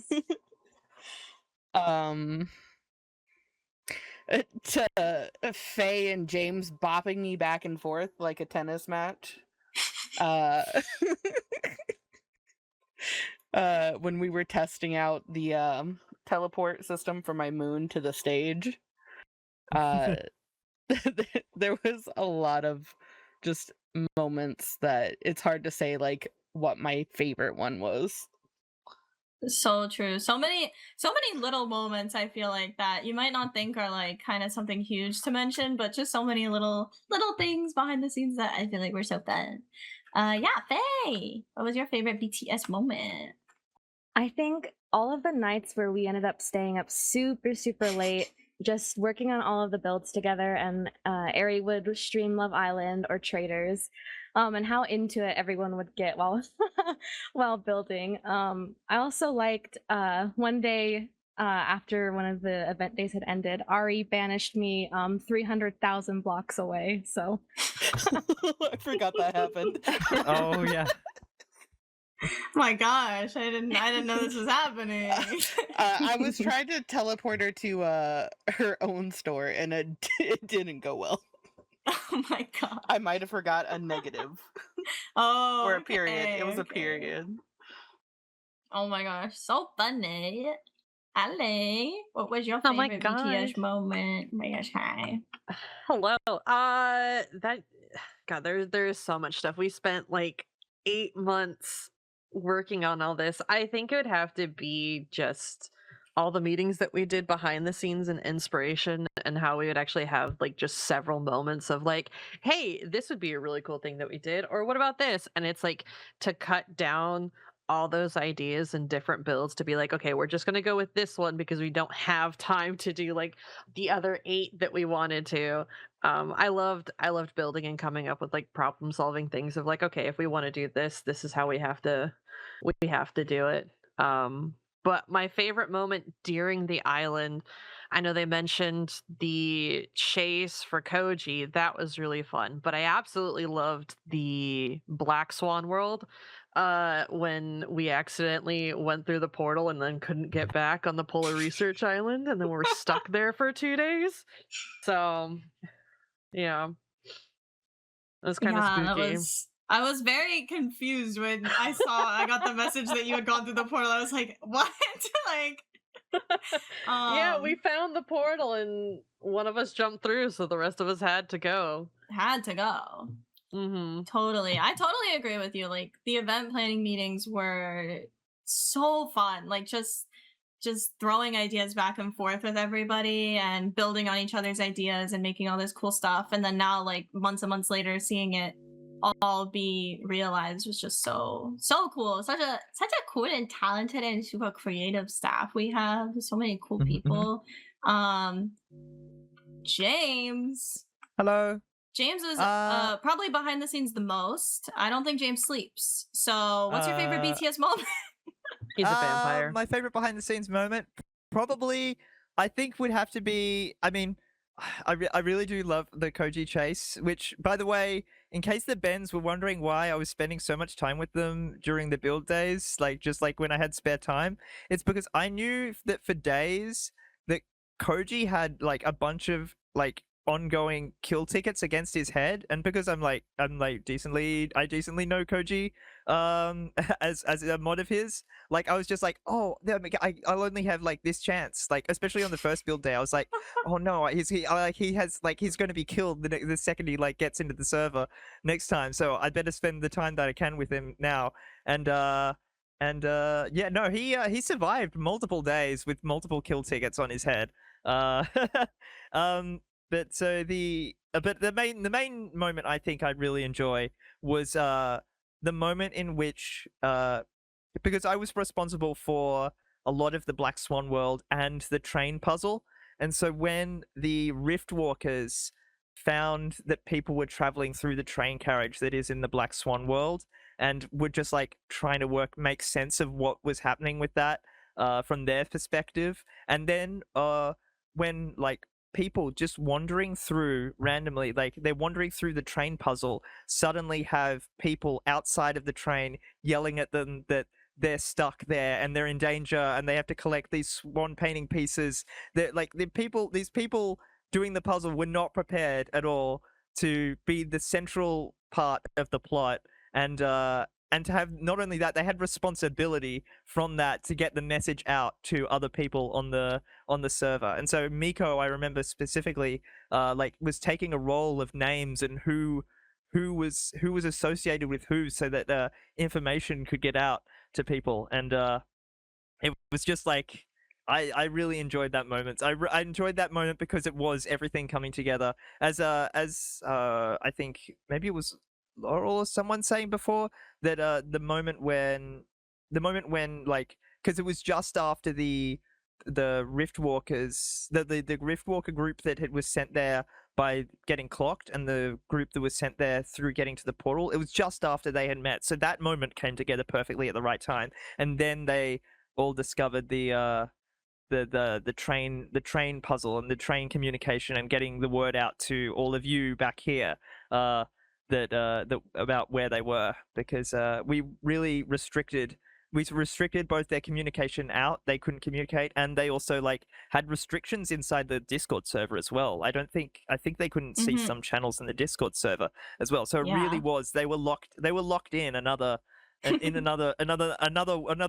To Faye and James bopping me back and forth like a tennis match. When we were testing out the teleport system from my moon to the stage. There was a lot of just moments that it's hard to say like what my favorite one was. So true. So many little moments I feel like that you might not think are like kind of something huge to mention, but just so many little things behind the scenes that I feel like were so fun. Yeah, Faye, what was your favorite BTS moment? I think all of the nights where we ended up staying up super, super late, just working on all of the builds together, and Ari would stream Love Island or Traders, and how into it everyone would get while while building. I also liked one day after one of the event days had ended, Ari banished me 300,000 blocks away. So I forgot that happened. Oh yeah. My gosh, I didn't know this was happening. I was trying to teleport her to her own store, and it didn't go well. Oh my god. I might have forgot a negative. Oh, Or a period. It was a okay. period. Oh my gosh, so funny. Ale, what was your Oh my favorite gosh. BTS moment? Oh my gosh, hi. Hello. That God, there's so much stuff. We spent like 8 months working on all this. I think it would have to be just all the meetings that we did behind the scenes and inspiration, and how we would actually have like just several moments of like, hey, this would be a really cool thing that we did, or what about this? And it's like to cut down all those ideas and different builds to be like, okay, we're just going to go with this one because we don't have time to do like the other 8 that we wanted to. I loved building and coming up with like problem solving things of like, okay, if we want to do this, this is how we have to do it. But my favorite moment during the island, I know they mentioned the chase for Koji. That was really fun. But I absolutely loved the Black Swan world when we accidentally went through the portal and then couldn't get back on the Polar Research Island, and then we're stuck there for 2 days. So, yeah. It was kind of spooky. I was very confused when I got the message that you had gone through the portal. I was like, what? Like, Yeah, we found the portal and one of us jumped through, so the rest of us had to go. Had to go. Totally. I totally agree with you. Like, the event planning meetings were so fun. Like, just throwing ideas back and forth with everybody and building on each other's ideas and making all this cool stuff. And then now, like, months and months later, seeing it all be realized was just so cool. Such a cool and talented and super creative staff we have. So many cool people. James. Hello. James was probably behind the scenes the most. I don't think James sleeps. So what's your favorite BTS moment? He's a vampire. My favorite behind the scenes moment, probably, I think would have to be. I mean, I really do love the Koji chase. Which, by the way, in case the Bens were wondering why I was spending so much time with them during the build days, like just like when I had spare time, it's because I knew that for days that Koji had like a bunch of like ongoing kill tickets against his head, and because I'm decently know Koji as a mod of his, like I was just like, oh, I'll only have like this chance, like especially on the first build day I was like, oh no, he's going to be killed the second he like gets into the server next time, so I better spend the time that I can with him now. And yeah, no, he survived multiple days with multiple kill tickets on his head. But so the main moment I think I'd really enjoy was the moment in which because I was responsible for a lot of the Black Swan world and the train puzzle, and so when the Riftwalkers found that people were traveling through the train carriage that is in the Black Swan world and were just like trying to make sense of what was happening with that from their perspective, and then when like people just wandering through randomly, like they're wandering through the train puzzle, suddenly have people outside of the train yelling at them that they're stuck there and they're in danger and they have to collect these swan painting pieces. That like these people doing the puzzle were not prepared at all to be the central part of the plot, and to have not only that, they had responsibility from that to get the message out to other people on the server. And so Miko, I remember specifically, like was taking a roll of names and who was associated with who, so that information could get out to people. And it was just like I really enjoyed that moment. I enjoyed that moment because it was everything coming together. As I think maybe it was Laurel or someone saying before that the moment when like, because it was just after the Riftwalkers, the Riftwalker group that was sent there by getting clocked, and the group that was sent there through getting to the portal. It was just after they had met, so that moment came together perfectly at the right time. And then they all discovered the train puzzle and the train communication, and getting the word out to all of you back here that about where they were, because we restricted both their communication out. They couldn't communicate, and they also like had restrictions inside the Discord server as well. I think they couldn't see some channels in the Discord server as well. So it really was, they were locked in another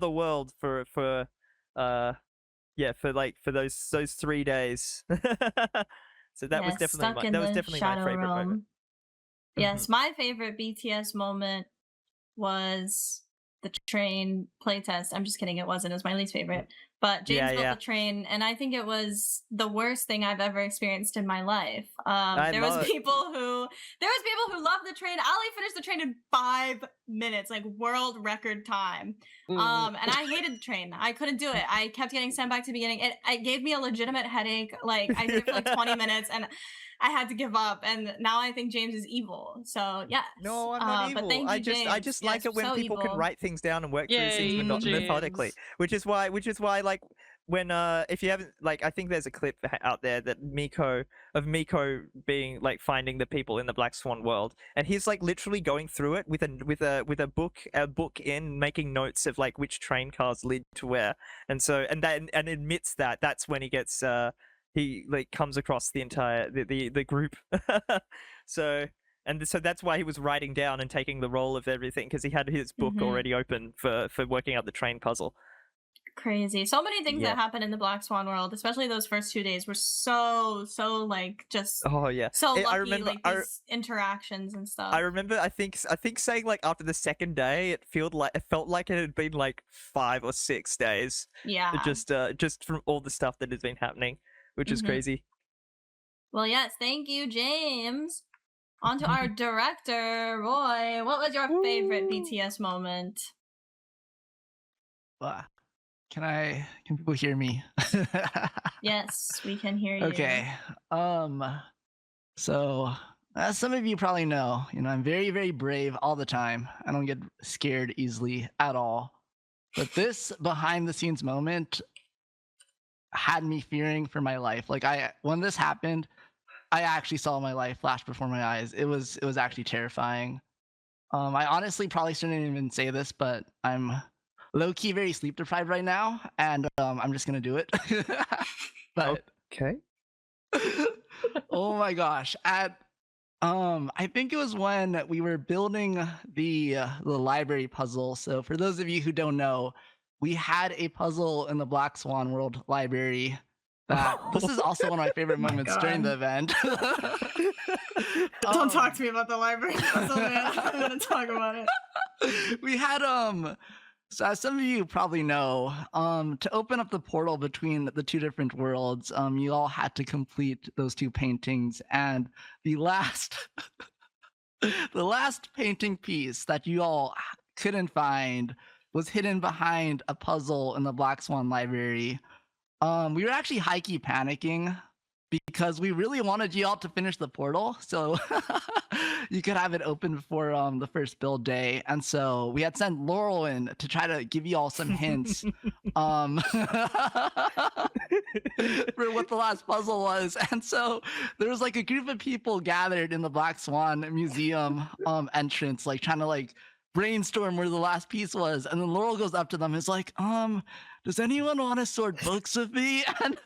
world for those 3 days. So that was definitely my favorite moment. Yes, my favorite BTS moment was the train playtest. I'm just kidding, it wasn't. It was my least favorite. But James built the train, and I think it was the worst thing I've ever experienced in my life. There was people who loved the train. Ali finished the train in 5 minutes, like world record time. And I hated the train. I couldn't do it. I kept getting sent back to the beginning. It gave me a legitimate headache. Like I did it for like 20 minutes, and I had to give up. And now I think James is evil. So yes. No, I'm not evil. But thank you, James. I just like it when people can write things down and work through things methodically. Which is why like when if you haven't, like, I think there's a clip out there that Miko being like finding the people in the Black Swan world, and he's like literally going through it with a book in, making notes of like which train cars lead to where, and admits that that's when he gets he like comes across the entire the group. So that's why he was writing down and taking the roll of everything, because he had his book already open for working out the train puzzle. Crazy. So many things that happen in the Black Swan world, especially those first 2 days, were so like just so lucky. I remember, like these interactions and stuff. I remember I think saying like after the second day it felt like it had been like 5 or 6 days. Yeah. Just from all the stuff that has been happening, which is crazy. Well, yes, thank you, James. On to our director, Roy. What was your favorite BTS moment? Can people hear me? Yes, we can hear you. Okay. So as some of you probably know, I'm very, very brave all the time. I don't get scared easily at all. But this behind the scenes moment had me fearing for my life. Like when this happened, I actually saw my life flash before my eyes. It was actually terrifying. I honestly probably shouldn't even say this, but I'm low-key very sleep deprived right now, and I'm just gonna do it. But okay. Oh my gosh. I think it was when we were building the library puzzle. So for those of you who don't know, we had a puzzle in the Black Swan World library. This is also one of my favorite moments during the event. Don't talk to me about the library puzzle, man. I'm gonna talk about it. We had so as some of you probably know, to open up the portal between the two different worlds, you all had to complete those 2 paintings, and the last painting piece that you all couldn't find was hidden behind a puzzle in the Black Swan library. We were actually high-key panicking because we really wanted you all to finish the portal, so you could have it open before the first build day. And so we had sent Laurel in to try to give you all some hints for what the last puzzle was. And so there was like a group of people gathered in the Black Swan Museum entrance, like trying to like brainstorm where the last piece was. And then Laurel goes up to them and is like, does anyone want to sort books with me? And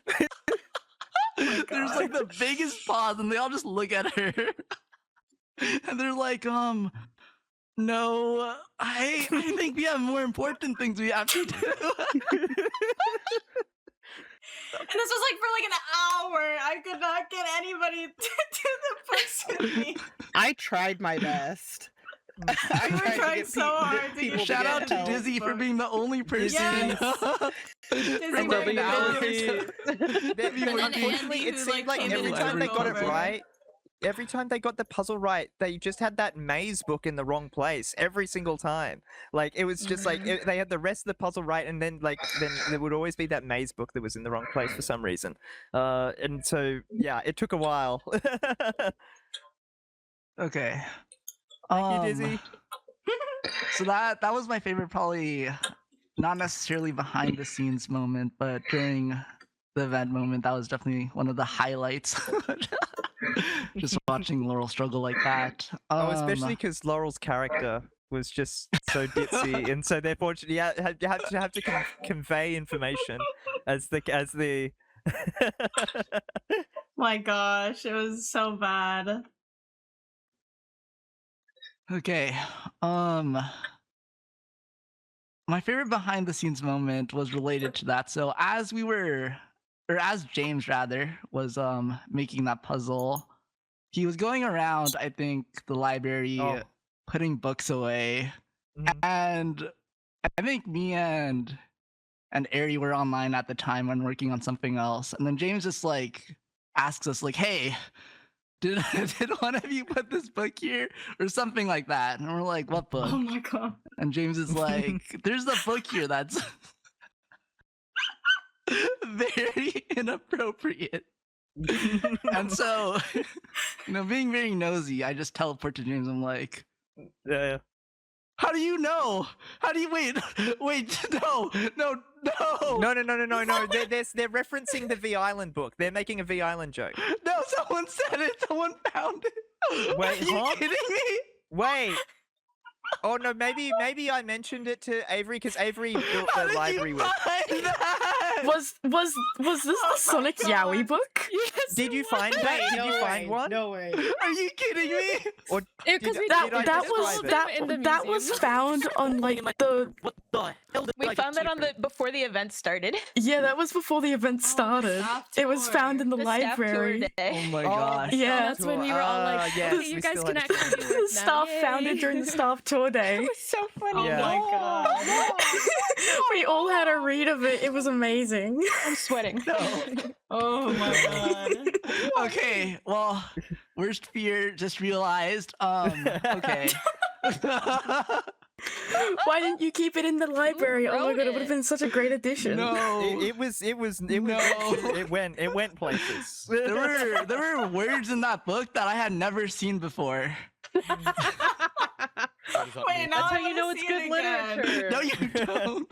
there's like the biggest pause, and they all just look at her. And they're like, no, I think we have more important things we have to do. And this was like for like an hour. I could not get anybody to do the books with me. I tried my best. We were trying so hard to get Shout out to Dizzy for being the only person. Yes. Dizzy Unfortunately, it seemed like every time they got it right, every time they got the puzzle right, they just had that maze book in the wrong place every single time. Like it was just like they had the rest of the puzzle right, and then there would always be that maze book that was in the wrong place for some reason. And so yeah, it took a while. Okay. Thank you, Dizzy. So that was my favorite, probably not necessarily behind the scenes moment, but during the event moment, that was definitely one of the highlights. Just watching Laurel struggle like that. Especially because Laurel's character was just so ditzy, and so therefore you have to convey information as the. My gosh, it was so bad. Okay. My favorite behind the scenes moment was related to that. So as James rather was making that puzzle, he was going around, I think, the library putting books away. And I think me and Ari were online at the time and working on something else. And then James just like asks us like, "Hey, did one of you put this book here?" or something like that. And we're like, "What book?" Oh my god. And James is like, "There's a book here that's very inappropriate." And so, being very nosy, I just teleport to James. I'm like, yeah. How do you know? How do you wait? No. They're referencing the V Island book. They're making a V Island joke. No, someone said it. Someone found it. Wait, Are you kidding me? Wait. Oh no, maybe I mentioned it to Avery because Avery built the library with. Was this the Sonic Yowie book? Yes. Did you find that? Did you find one? No way. Are you kidding me? Or that was found on like the. What the hell? We found that before the event started. Yeah, that was before the event started. It was found in the library. Oh my gosh. Yeah, that's when we were all like, yes, "Okay, you guys can actually do The it now." staff found it Yay. during the staff tour day. It was so funny. Yeah. Oh my god. We all had a read of it. It was amazing. I'm sweating. Oh my god. Okay, well, worst fear just realized. Okay. Why didn't you keep it in the library? Oh my god, it would have been such a great addition. No. It went places. There were words in that book that I had never seen before. Wait, That's how you know it's good literature. No, you don't.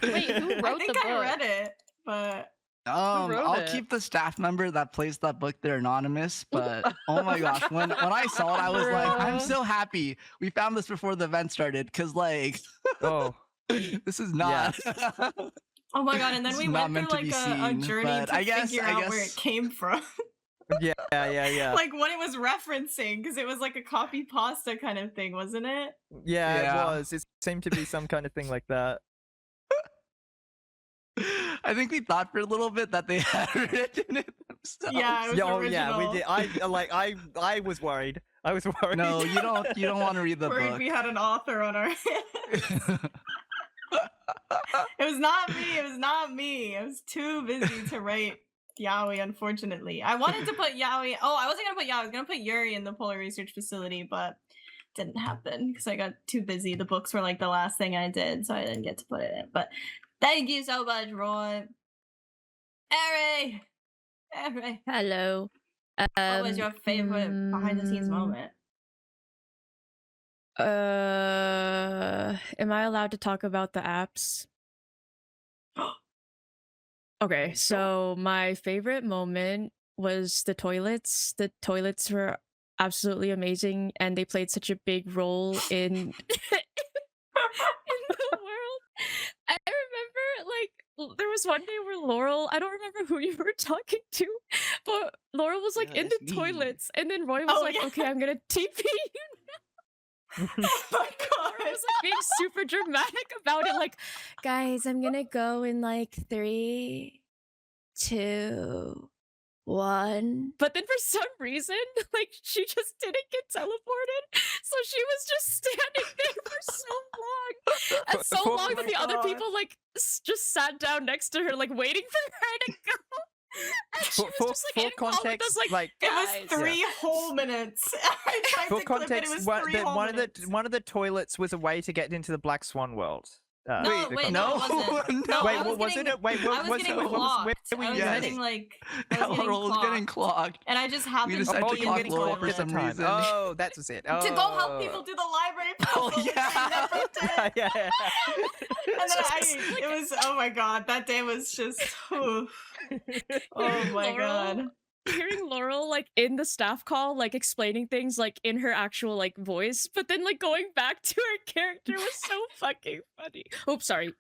Wait, who wrote I think the book? I read it, but wrote I'll it? keep the staff member that plays that book there anonymous, but oh my gosh, when I saw it, I was like, I'm so happy we found this before the event started, because like this is not oh my god, and then It's we not went through meant to like be a seen, journey but to I guess- figure I out where guess- it came from. Yeah. Like what it was referencing, because it was like a copy pasta kind of thing, wasn't it? Yeah, Yeah. it was. It seemed to be some kind of thing like that. I think we thought for a little bit that they had written it themselves. Yeah, it was Yeah, we original. did. I was worried. I was worried. No, you don't want to read the Worried book. we had an author on our hands. It was not me. It was not me. I was too busy to write Yaoi, unfortunately. I wanted to put Yaoi. Oh, I wasn't gonna put Yaoi. I was gonna put Yuri in the Polar Research Facility, but it didn't happen because I got too busy. The books were like the last thing I did, so I didn't get to put it in. But thank you so much, Roy. Eri! Hello. What was your favorite behind the scenes moment? Am I allowed to talk about the apps? Okay, so my favorite moment was the toilets. The toilets were absolutely amazing, and they played such a big role in in the world. I remember, like, there was one day where Laurel, I don't remember who you were talking to, but Laurel was like Yeah, in the it's me. toilets, and then Roy was Oh, like, yeah. "Okay, I'm gonna TP you." Oh my god. I was like being super dramatic about it, like, "Guys, I'm gonna go in like 3, 2, 1." But then for some reason, like, she just didn't get teleported, so she was just standing there for so long, and so Oh long that my the other God. people like just sat down next to her, like waiting for her to go. For context, like it was 3 whole minutes. I tried for to clip it, context, it was 3 whole minutes. one of the toilets was a way to get into the Black Swan world. No, wait, no, it wasn't. No, wait, I was what was getting, it? Wait, I was what getting was clogged. where were I was you getting like, I was Our roll was getting clogged. and I just happened to decided be to in clock the Laurel toilet. for some reason. Oh, that was it. Oh. To go help people do the library puzzle, which I never did. Yeah. And then it was, oh my god, that day was just, oh my god. Hearing Laurel like in the staff call, like explaining things like in her actual like voice, but then like going back to her character was so fucking funny. Oops, sorry.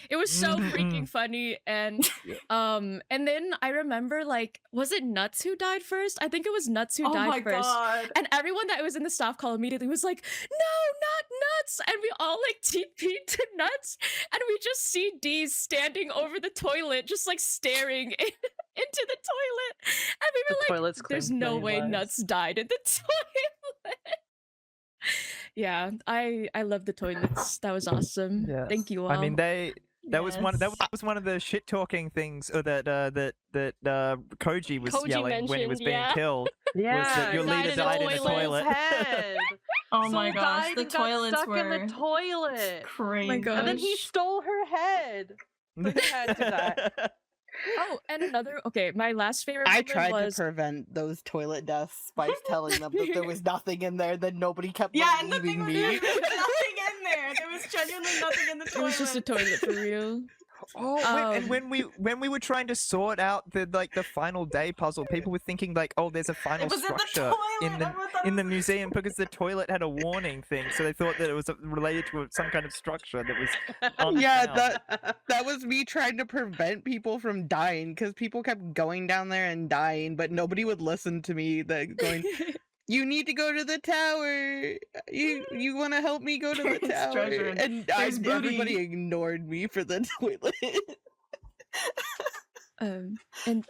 It was so freaking funny, and then I remember like, was it Nuts who died first? I think it was Nuts who died my first. God. And everyone that was in the staff call immediately was like, no, not Nuts, and we all like TP'd to Nuts, and we just see Dee standing over the toilet, just like staring into the toilet, and we were like, there's no way Nuts died in the toilet. Yeah, I love the toilets. That was awesome. Yes. Thank you all. I mean, that was one of the shit talking things that Koji was Koji yelling when he was mentioned, being yeah. killed. Yeah, was that your died leader in the died in the toilet. toilet. Head. Oh Soul my gosh, died the and got toilets stuck in were the toilet. crazy. And then he stole her head. Put her head to that. Oh, and another. Okay, my last favorite. I moment tried was... to prevent those toilet deaths by telling them that there was nothing in there. Then nobody kept and the believing thing was, me. there was nothing in there. There was genuinely nothing in the It toilet. was just a toilet for real. Oh, and when we were trying to sort out the final day puzzle, people were thinking like, oh, there's a final was in the structure in the museum because the toilet had a warning thing, so they thought that it was related to some kind of structure that was. Yeah, that was me trying to prevent people from dying because people kept going down there and dying, but nobody would listen to me. Going, you need to go to the tower. You want to help me go to the tower? treasure And everybody ignored me for the toilet. And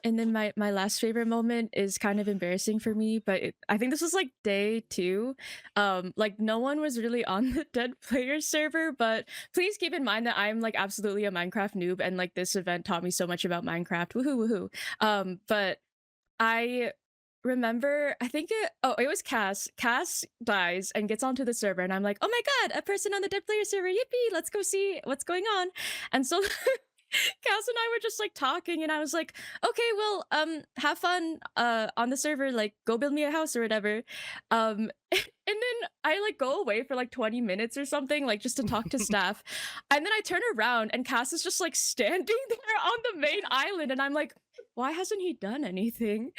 then my last favorite moment is kind of embarrassing for me, but I think this was like day 2. Like no one was really on the Dead Player server, but please keep in mind that I'm like absolutely a Minecraft noob, and like this event taught me so much about Minecraft. Woohoo, woohoo. But I remember, I think it was Cass. Cass dies and gets onto the server, and I'm like, oh my god, a person on the Dead Player server, yippee, let's go see what's going on. And so Cass and I were just like talking, and I was like, okay, well, have fun on the server, like go build me a house or whatever. And then I like go away for like 20 minutes or something, like just to talk to staff. And then I turn around and Cass is just like standing there on the main island, and I'm like, why hasn't he done anything?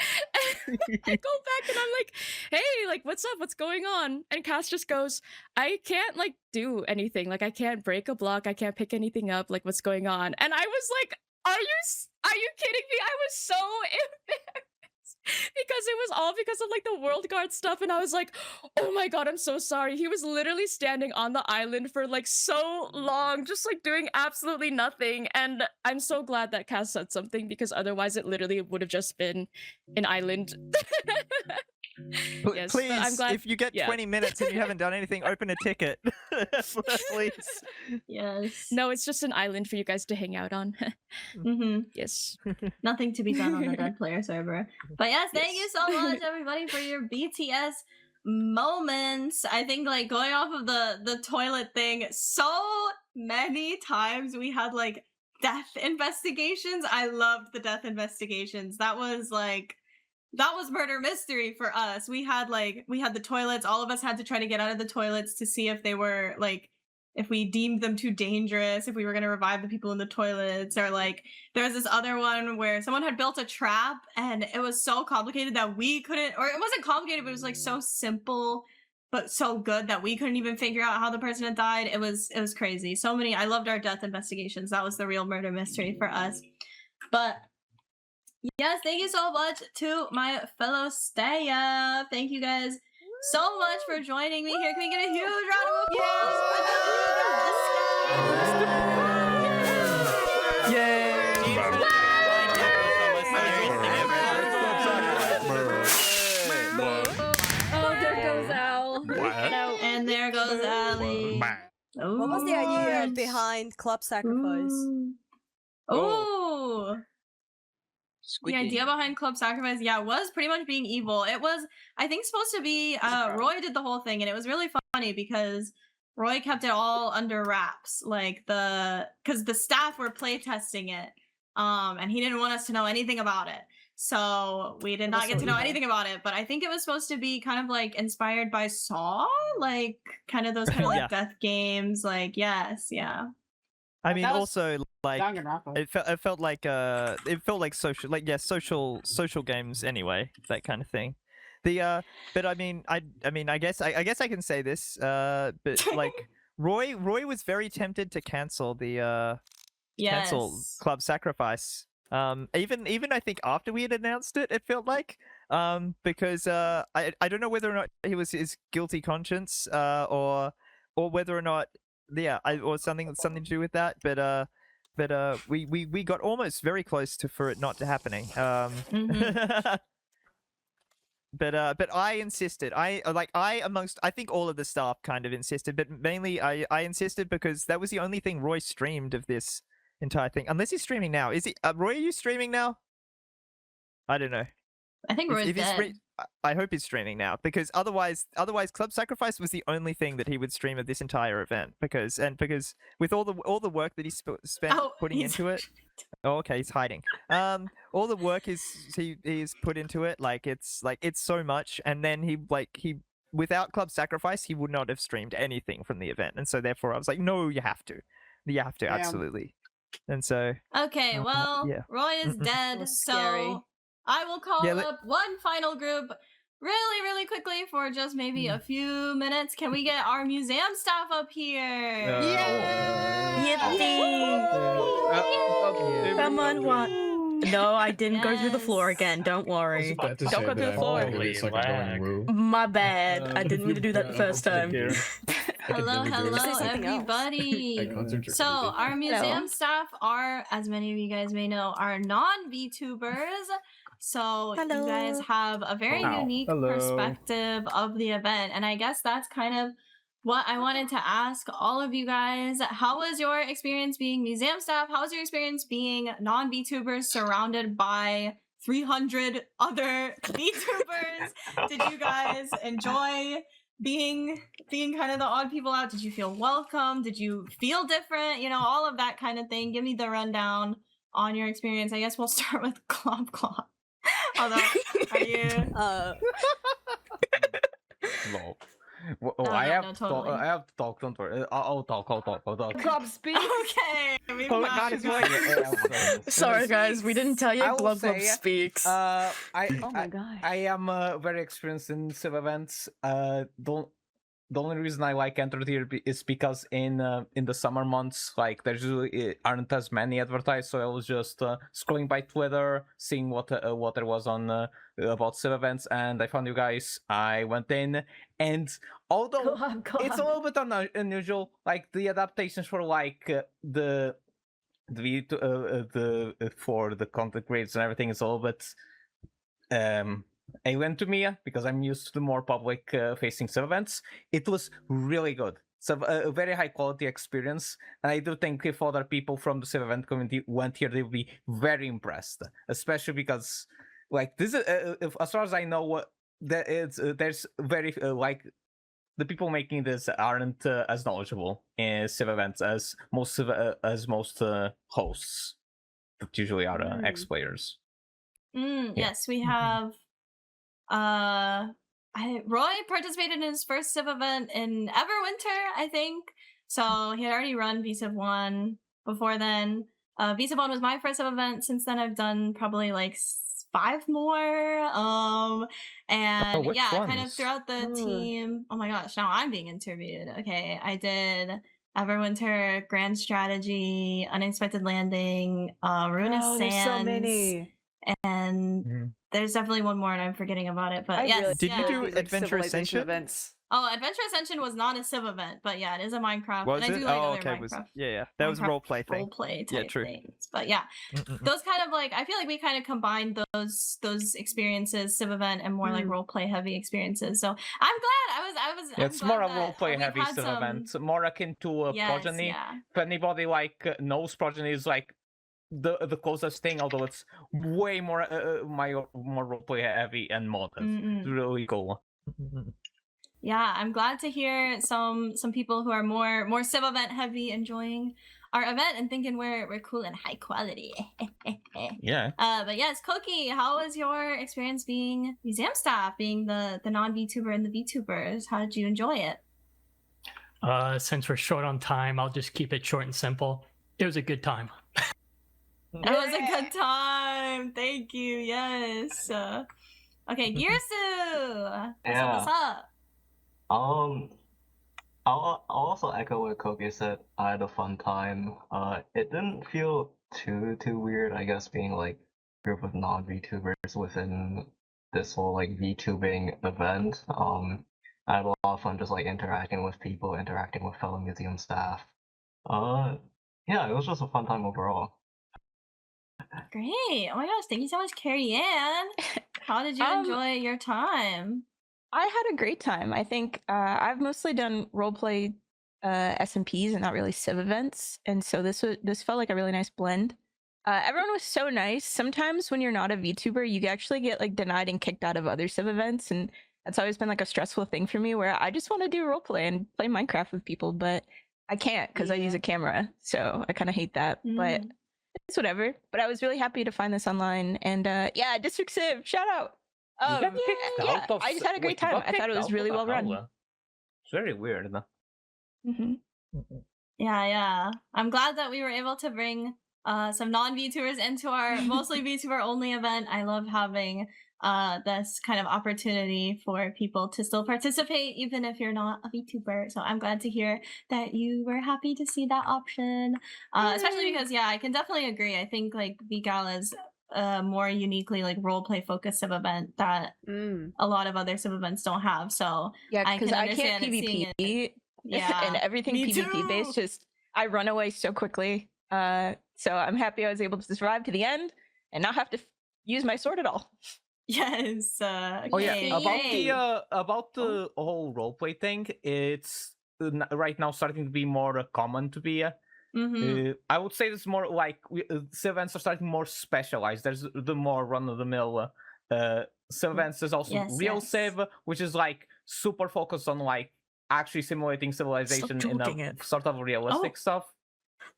And I go back and I'm like, hey, like, what's up? What's going on? And Cass just goes, I can't like do anything. Like, I can't break a block. I can't pick anything up. Like, what's going on? And I was like, are you kidding me? I was so embarrassed because it was all because of like the World Guard stuff. And I was like, oh my god, I'm so sorry. He was literally standing on the island for like so long, just like doing absolutely nothing. And I'm so glad that Cass said something, because otherwise it literally would have just been an island. Yes, Please, I'm glad. if you get 20 minutes and you haven't done anything, open a ticket. Please. Yes. No, it's just an island for you guys to hang out on. Yes. Nothing to be done on the Dead Player server. But yes, thank you so much, everybody, for your BTS moments. I think like going off of the toilet thing, so many times we had like death investigations. I loved the death investigations. That was murder mystery for us. We had the toilets. All of us had to try to get out of the toilets to see if they were like, if we deemed them too dangerous, if we were going to revive the people in the toilets, or like there was this other one where someone had built a trap and it was so complicated that we couldn't, or it wasn't complicated, but it was like so simple but so good that we couldn't even figure out how the person had died. It was crazy. So many. I loved our death investigations. That was the real murder mystery for us. But yes, thank you so much to my fellow stay-up. Thank you guys so much for joining me here. Can we get a huge round of applause for the Yay! Oh, there goes Al. And there goes Ali. What was the idea behind club sacrifice? Oh. the idea behind Club Sacrifice, was pretty much being evil. It was, I think, supposed to be. Roy did the whole thing, and it was really funny because Roy kept it all under wraps, because the staff were playtesting it, and he didn't want us to know anything about it. So we did not get to know anything about it, but I think it was supposed to be kind of like inspired by Saw, like kind of those kind of like death games, like I mean, also like it felt like social games anyway, that kind of thing. But I mean I guess I can say this, but like Roy was very tempted to cancel cancel Club Sacrifice. Even I think after we had announced it, it felt like because I don't know whether or not he was his guilty conscience or whether or not or something to do with that, but we got almost very close for it not to happening. But I insisted. I think all of the staff kind of insisted, but mainly I insisted because that was the only thing Roy streamed of this entire thing. Unless he's streaming now. Is he? Roy, are you streaming now? I don't know. I think Roy's dead. I hope he's streaming now, because otherwise Club Sacrifice was the only thing that he would stream of this entire event, because with all the work that he spent putting into it. Oh, okay, he's hiding. All the work he's put into it, it's so much, and then he without Club Sacrifice he would not have streamed anything from the event, and so therefore I was like, no, you have to absolutely. And so okay, well, Roy is dead, so I will call up one final group really quickly for just maybe a few minutes. Can we get our museum staff up here? Someone want? No, I didn't go through the floor again. Don't worry. Don't go through the floor. My bad. I didn't mean to do that the first time. Hello, everybody. So our museum staff are, as many of you guys may know, are non-VTubers. So you guys have a very unique perspective of the event, and I guess that's kind of what I wanted to ask all of you guys. How was your experience being museum staff? How was your experience being non-VTubers surrounded by 300 other VTubers? Did you guys enjoy being kind of the odd people out? Did you feel welcome? Did you feel different? All of that kind of thing. Give me the rundown on your experience. I guess we'll start with Clop. Although, are you? No. I have to talk. Don't worry. I'll talk. Glob, speak. Okay. Sorry, guys. We didn't tell you Glob speaks. Oh my god. I am very experienced in civ events. The only reason I enter here is because in the summer months, there usually aren't as many advertised. So I was just scrolling by Twitter, seeing what there was on about civ events, and I found you guys. I went in, and although it's a little bit unusual, the adaptations for the for the content creators and everything is a little bit alien to me, because I'm used to the more public facing civ events. It was really good. So a very high quality experience, and I do think if other people from the civ event community went here, they would be very impressed, especially because this is as far as I know, there's very the people making this aren't as knowledgeable in civ events as most hosts that usually are ex-players. Yes, we have Roy participated in his first civ event in Everwinter, I think. So he had already run VCiv 1 before then. VCiv 1 was my first civ event. Since then I've done probably 5 more. And kind of throughout the team. Oh my gosh, now I'm being interviewed. Okay, I did Everwinter, Grand Strategy, Unexpected Landing, Ruinous Sands. So many. And there's definitely one more and I'm forgetting about it, but yes. Did you do Adventure Ascension? Oh, Adventure Ascension was not a civ event, but yeah, it is a Minecraft. Was and it? I do like other Minecraft. That was a role play thing. Role play type things. But yeah, those kind of I feel like we kind of combined those experiences, civ event, and more role play heavy experiences. So I'm glad I was. It's more a role play heavy civ event, more akin to Progeny. If anybody knows Progeny, is the closest thing, although it's way more more roleplay heavy and modded. It's really cool. Yeah, I'm glad to hear some people who are more civ event heavy enjoying our event and thinking we're cool and high quality. Yeah. But yes, Koki, how was your experience being museum staff, being the non-VTuber and the VTubers? How did you enjoy it? Since we're short on time, I'll just keep it short and simple. It was a good time. It was a good time. Thank you. Yes. Okay, Girsu. What's up? I'll also echo what Koki said. I had a fun time. It didn't feel too weird, I guess, being like a group of non-VTubers within this whole like VTubing event. I had a lot of fun just like interacting with people, interacting with fellow museum staff. Yeah, it was just a fun time overall. Great. Oh my gosh, thank you so much, Carrie Ann. How did you enjoy your time? I had a great time. I think I've mostly done roleplay SMPs and not really civ events, and so this felt like a really nice blend. Everyone was so nice. Sometimes when you're not a VTuber, you actually get like denied and kicked out of other civ events, and that's always been like a stressful thing for me, where I just want to do roleplay and play Minecraft with people, but I can't because I use a camera, so I kind of hate that. But it's whatever. But I was really happy to find this online, and yeah, District Civ, shout out. Yeah, I just had a great time. I thought it was really well run. It's very weird. Yeah. I'm glad that we were able to bring some non-VTubers into our mostly VTuber only event. I love having this kind of opportunity for people to still participate even if you're not a VTuber. So I'm glad to hear that you were happy to see that option. Especially because I can definitely agree. I think like VGala's more uniquely like roleplay focused civ event that a lot of other civ events don't have. So Yeah, because I can't PvP. And everything Me PvP too. based, just I run away so quickly. So I'm happy I was able to survive to the end and not have to use my sword at all. Yes. Oh yeah, about the whole roleplay thing, it's right now starting to be more common to be. I would say it's more like civ events are starting more specialized. There's the more run-of-the-mill civ events. There's also real civ, which is like super focused on like actually simulating civilization in a sort of realistic stuff.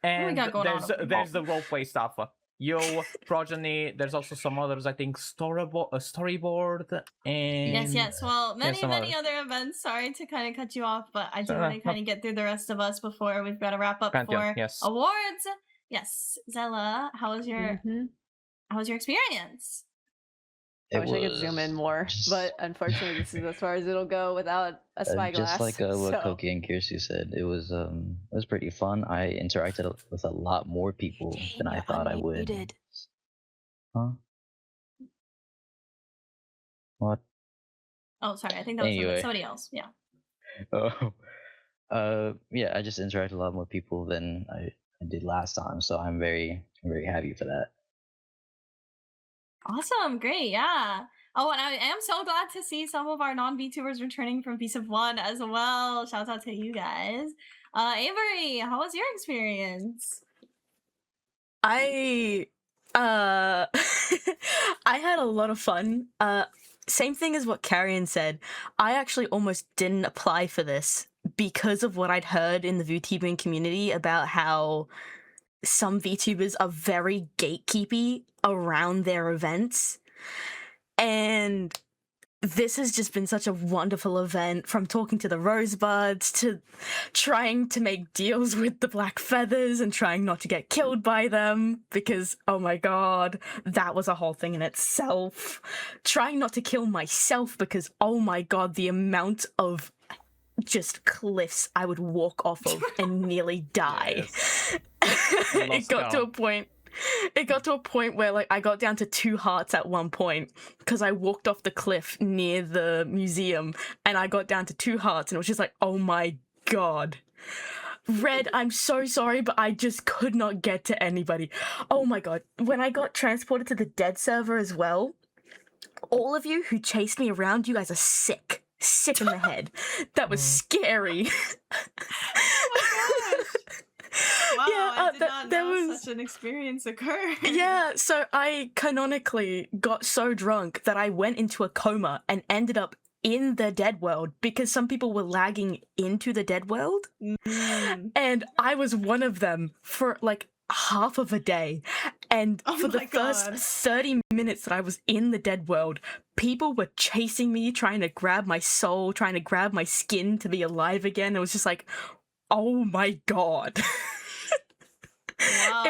And there's the roleplay stuff. Yo, Progeny. There's also some others. I think storyboard and yes. Well, many other events. Sorry to kind of cut you off, but I do want to kind of get through the rest of us before we've got to wrap up for awards. Yes, Zella, how was your experience? I wish I could zoom in more, but unfortunately, this is as far as it'll go without a spyglass. Just like what Koki and Kirsi said, it was pretty fun. I interacted with a lot more people than I thought I would. Huh? What? Oh, sorry. I think that was somebody else. Yeah. Yeah. I just interacted a lot more people than I did last time, so I'm very happy for that. Awesome, great, yeah. Oh, and I am so glad to see some of our non-VTubers returning from Piece of One as well. Shout out to you guys. Avery, how was your experience? I had a lot of fun. Same thing as what Carrion said. I actually almost didn't apply for this because of what I'd heard in the VTubing community about how some VTubers are very gatekeepy around their events. And this has just been such a wonderful event, from talking to the Rosebuds to trying to make deals with the Black Feathers and trying not to get killed by them because, oh my god, that was a whole thing in itself. Trying not to kill myself because, oh my god, the amount of just cliffs I would walk off of and nearly die. It got to a point where like I got down to 2 hearts at one point because I walked off the cliff near the museum and I got down to 2 hearts and it was just like, oh my god. Red, I'm so sorry, but I just could not get to anybody. Oh my god. When I got transported to the dead server as well, all of you who chased me around, you guys are sick in the head. That was scary. Wow, I did that- not there know was- such an experience occurred. Yeah, so I canonically got so drunk that I went into a coma and ended up in the dead world because some people were lagging into the dead world. And I was one of them for like half of a day. And for the my first God. 30 minutes that I was in the dead world, people were chasing me, trying to grab my soul, trying to grab my skin to be alive again. It was just like, oh my God. Wow.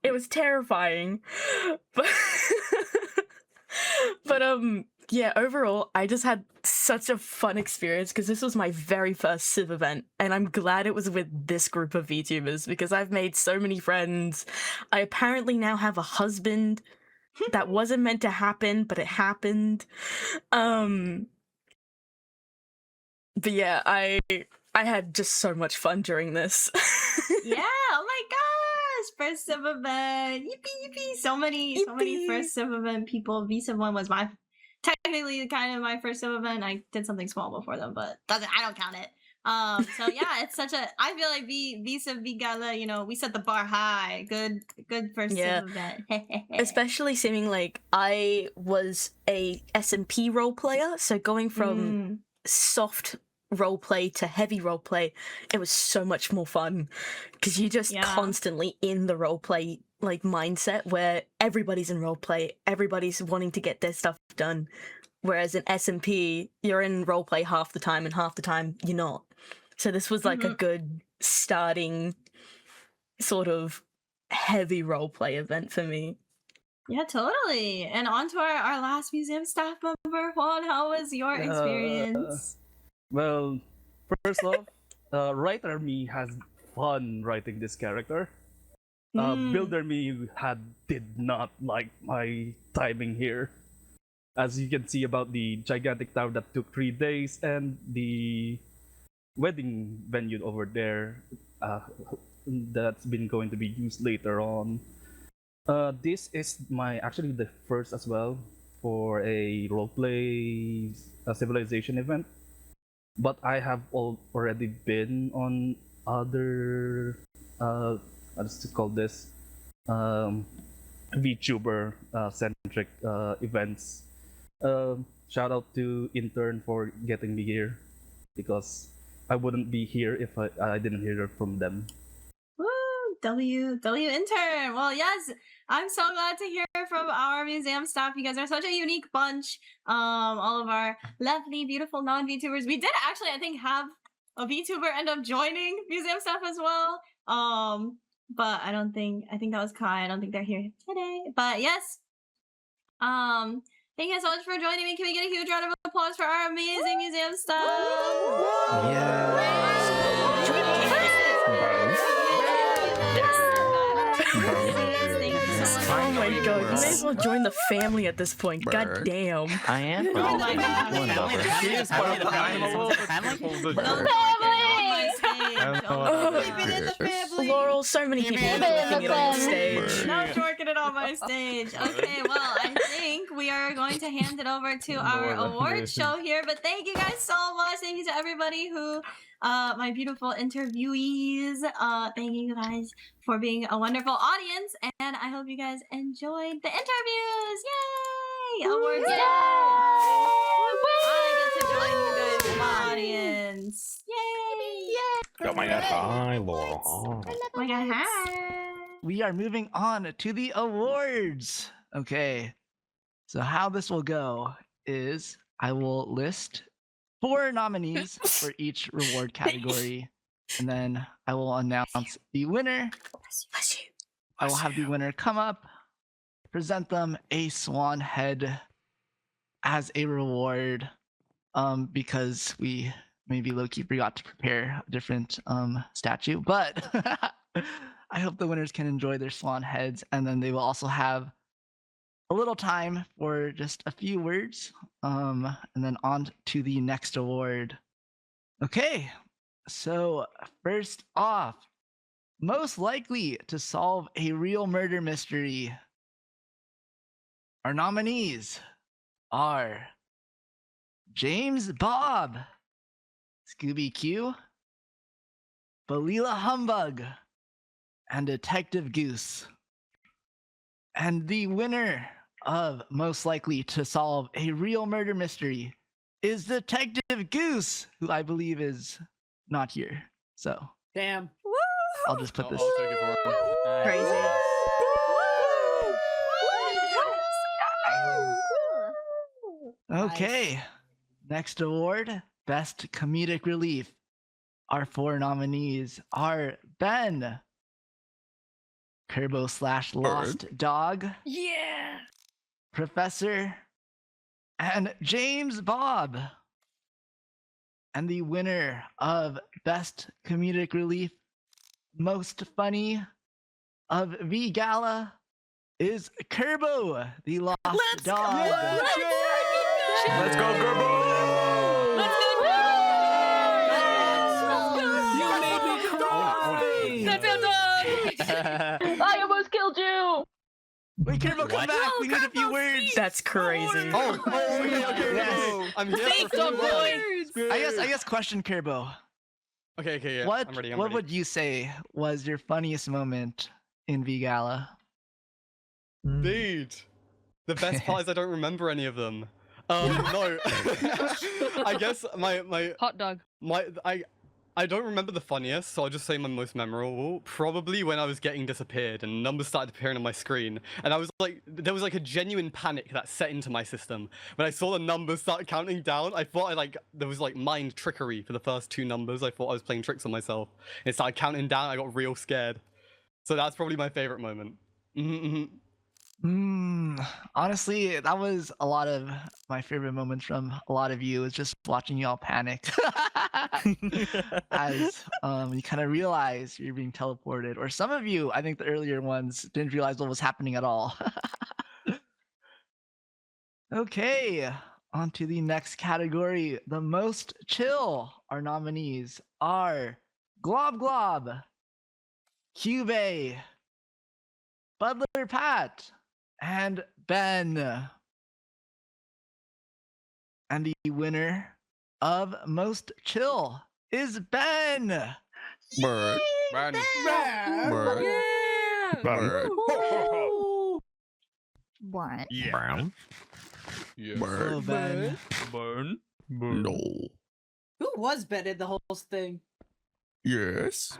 It was terrifying. But but yeah, overall I just had such a fun experience because this was my very first Civ event, and I'm glad it was with this group of VTubers because I've made so many friends. I apparently now have a husband. That wasn't meant to happen, but it happened. But yeah, I had just so much fun during this. Yeah, oh my gosh, first Civ event. Yippee yippee. So many first Civ event people. V-Civ 1 was my technically kind of my first Civ event. I did something small before them, but I don't count it. So yeah, it's such a I feel like V-Civ VGala, you know, we set the bar high. Good first Yeah. Civ event. Especially seeming like I was a SMP role player, so going from soft role play to heavy role play, it was so much more fun because you're just constantly in the role play like mindset where everybody's in role play, everybody's wanting to get their stuff done. Whereas in SMP, you're in role play half the time and half the time you're not. So this was like a good starting sort of heavy role play event for me. Yeah, totally. And on to our last museum staff member, Juan. How was your experience? Well, first off, writer me has fun writing this character. Builder me did not like my timing here. As you can see about the gigantic tower that took 3 days and the wedding venue over there that's been going to be used later on. This is actually the first as well for a roleplay civilization event. But I have already been on other let's call this VTuber centric events. Shout out to intern for getting me here because I wouldn't be here if I didn't hear from them. Woo! W intern. Well, yes, I'm so glad to hear from our museum staff. You guys are such a unique bunch. All of our lovely, beautiful non-VTubers. We did actually, I think, have a VTuber end up joining museum staff as well. But I think that was Kai. I don't think they're here today. But yes. Thank you guys so much for joining me. Can we get a huge round of applause for our amazing museum staff? Oh my God, you may as well join the family at this point. God damn. I am. Oh my God. Laurel, so many people are making it on stage. Now twerking it on my stage. Okay, well, I think we are going to hand it over to our award show here. But thank you guys so much. Thank you to everybody who, my beautiful interviewees. Thank you guys for being a wonderful audience. And I hope you guys enjoyed the interviews. Yay! Awards day! I get to join you guys in the audience. Yay! Oh my God! Hi, Laurel. Oh. Oh my God, hi! We are moving on to the awards. Okay. So how this will go is I will list 4 nominees for each reward category, and then I will announce the winner. I will have the winner come up, present them a swan head as a reward, because we maybe low-key forgot to prepare a different statue, but I hope the winners can enjoy their swan heads, and then they will also have a little time for just a few words, and then on to the next award. Okay, so first off, most likely to solve a real murder mystery. Our nominees are James Bob, Scooby Q, Balila Humbug, and Detective Goose. And the winner of most likely to solve a real murder mystery is Detective Goose, who I believe is not here. So Damn. I'll just put this. I'll take it for him. Crazy. Okay. Next award, Best Comedic Relief. Our 4 nominees are Ben, Kerbo / Lost Dog, Yeah. Professor, and James Bob. And the winner of Best Comedic Relief, Most Funny of VGala is Kerbo, the Lost Dog. Let's go, Gerbo! You made me cry. That's your dog. I almost killed you. Wait, Kerbo, come back. We need a few words. That's crazy. Okay. Yes. I'm here Say for some words. words. I guess question, Kerbo. Okay, yeah. What I'm ready. would you say was your funniest moment in VGala? Dude, the best part is I don't remember any of them. No. I guess my Hot dog. I don't remember the funniest, so I'll just say my most memorable. Probably when I was getting disappeared and numbers started appearing on my screen, and I was like, there was like a genuine panic that set into my system when I saw the numbers start counting down. I thought there was like mind trickery for the first 2 numbers. I thought I was playing tricks on myself. It started counting down. I got real scared. So that's probably my favorite moment. Honestly, that was a lot of my favorite moments from a lot of you. Is just watching y'all panic as you kind of realize you're being teleported. Or some of you, I think the earlier ones, didn't realize what was happening at all. Okay, on to the next category. The most chill. Our nominees are Glob Glob, Cube, Butler Pat, and Ben. And the winner of Most Chill is Ben. Bird. Yeah. What? Yeah. Brown. Yeah. So Ben. Burn. No. Who was Ben in the whole thing? Yes.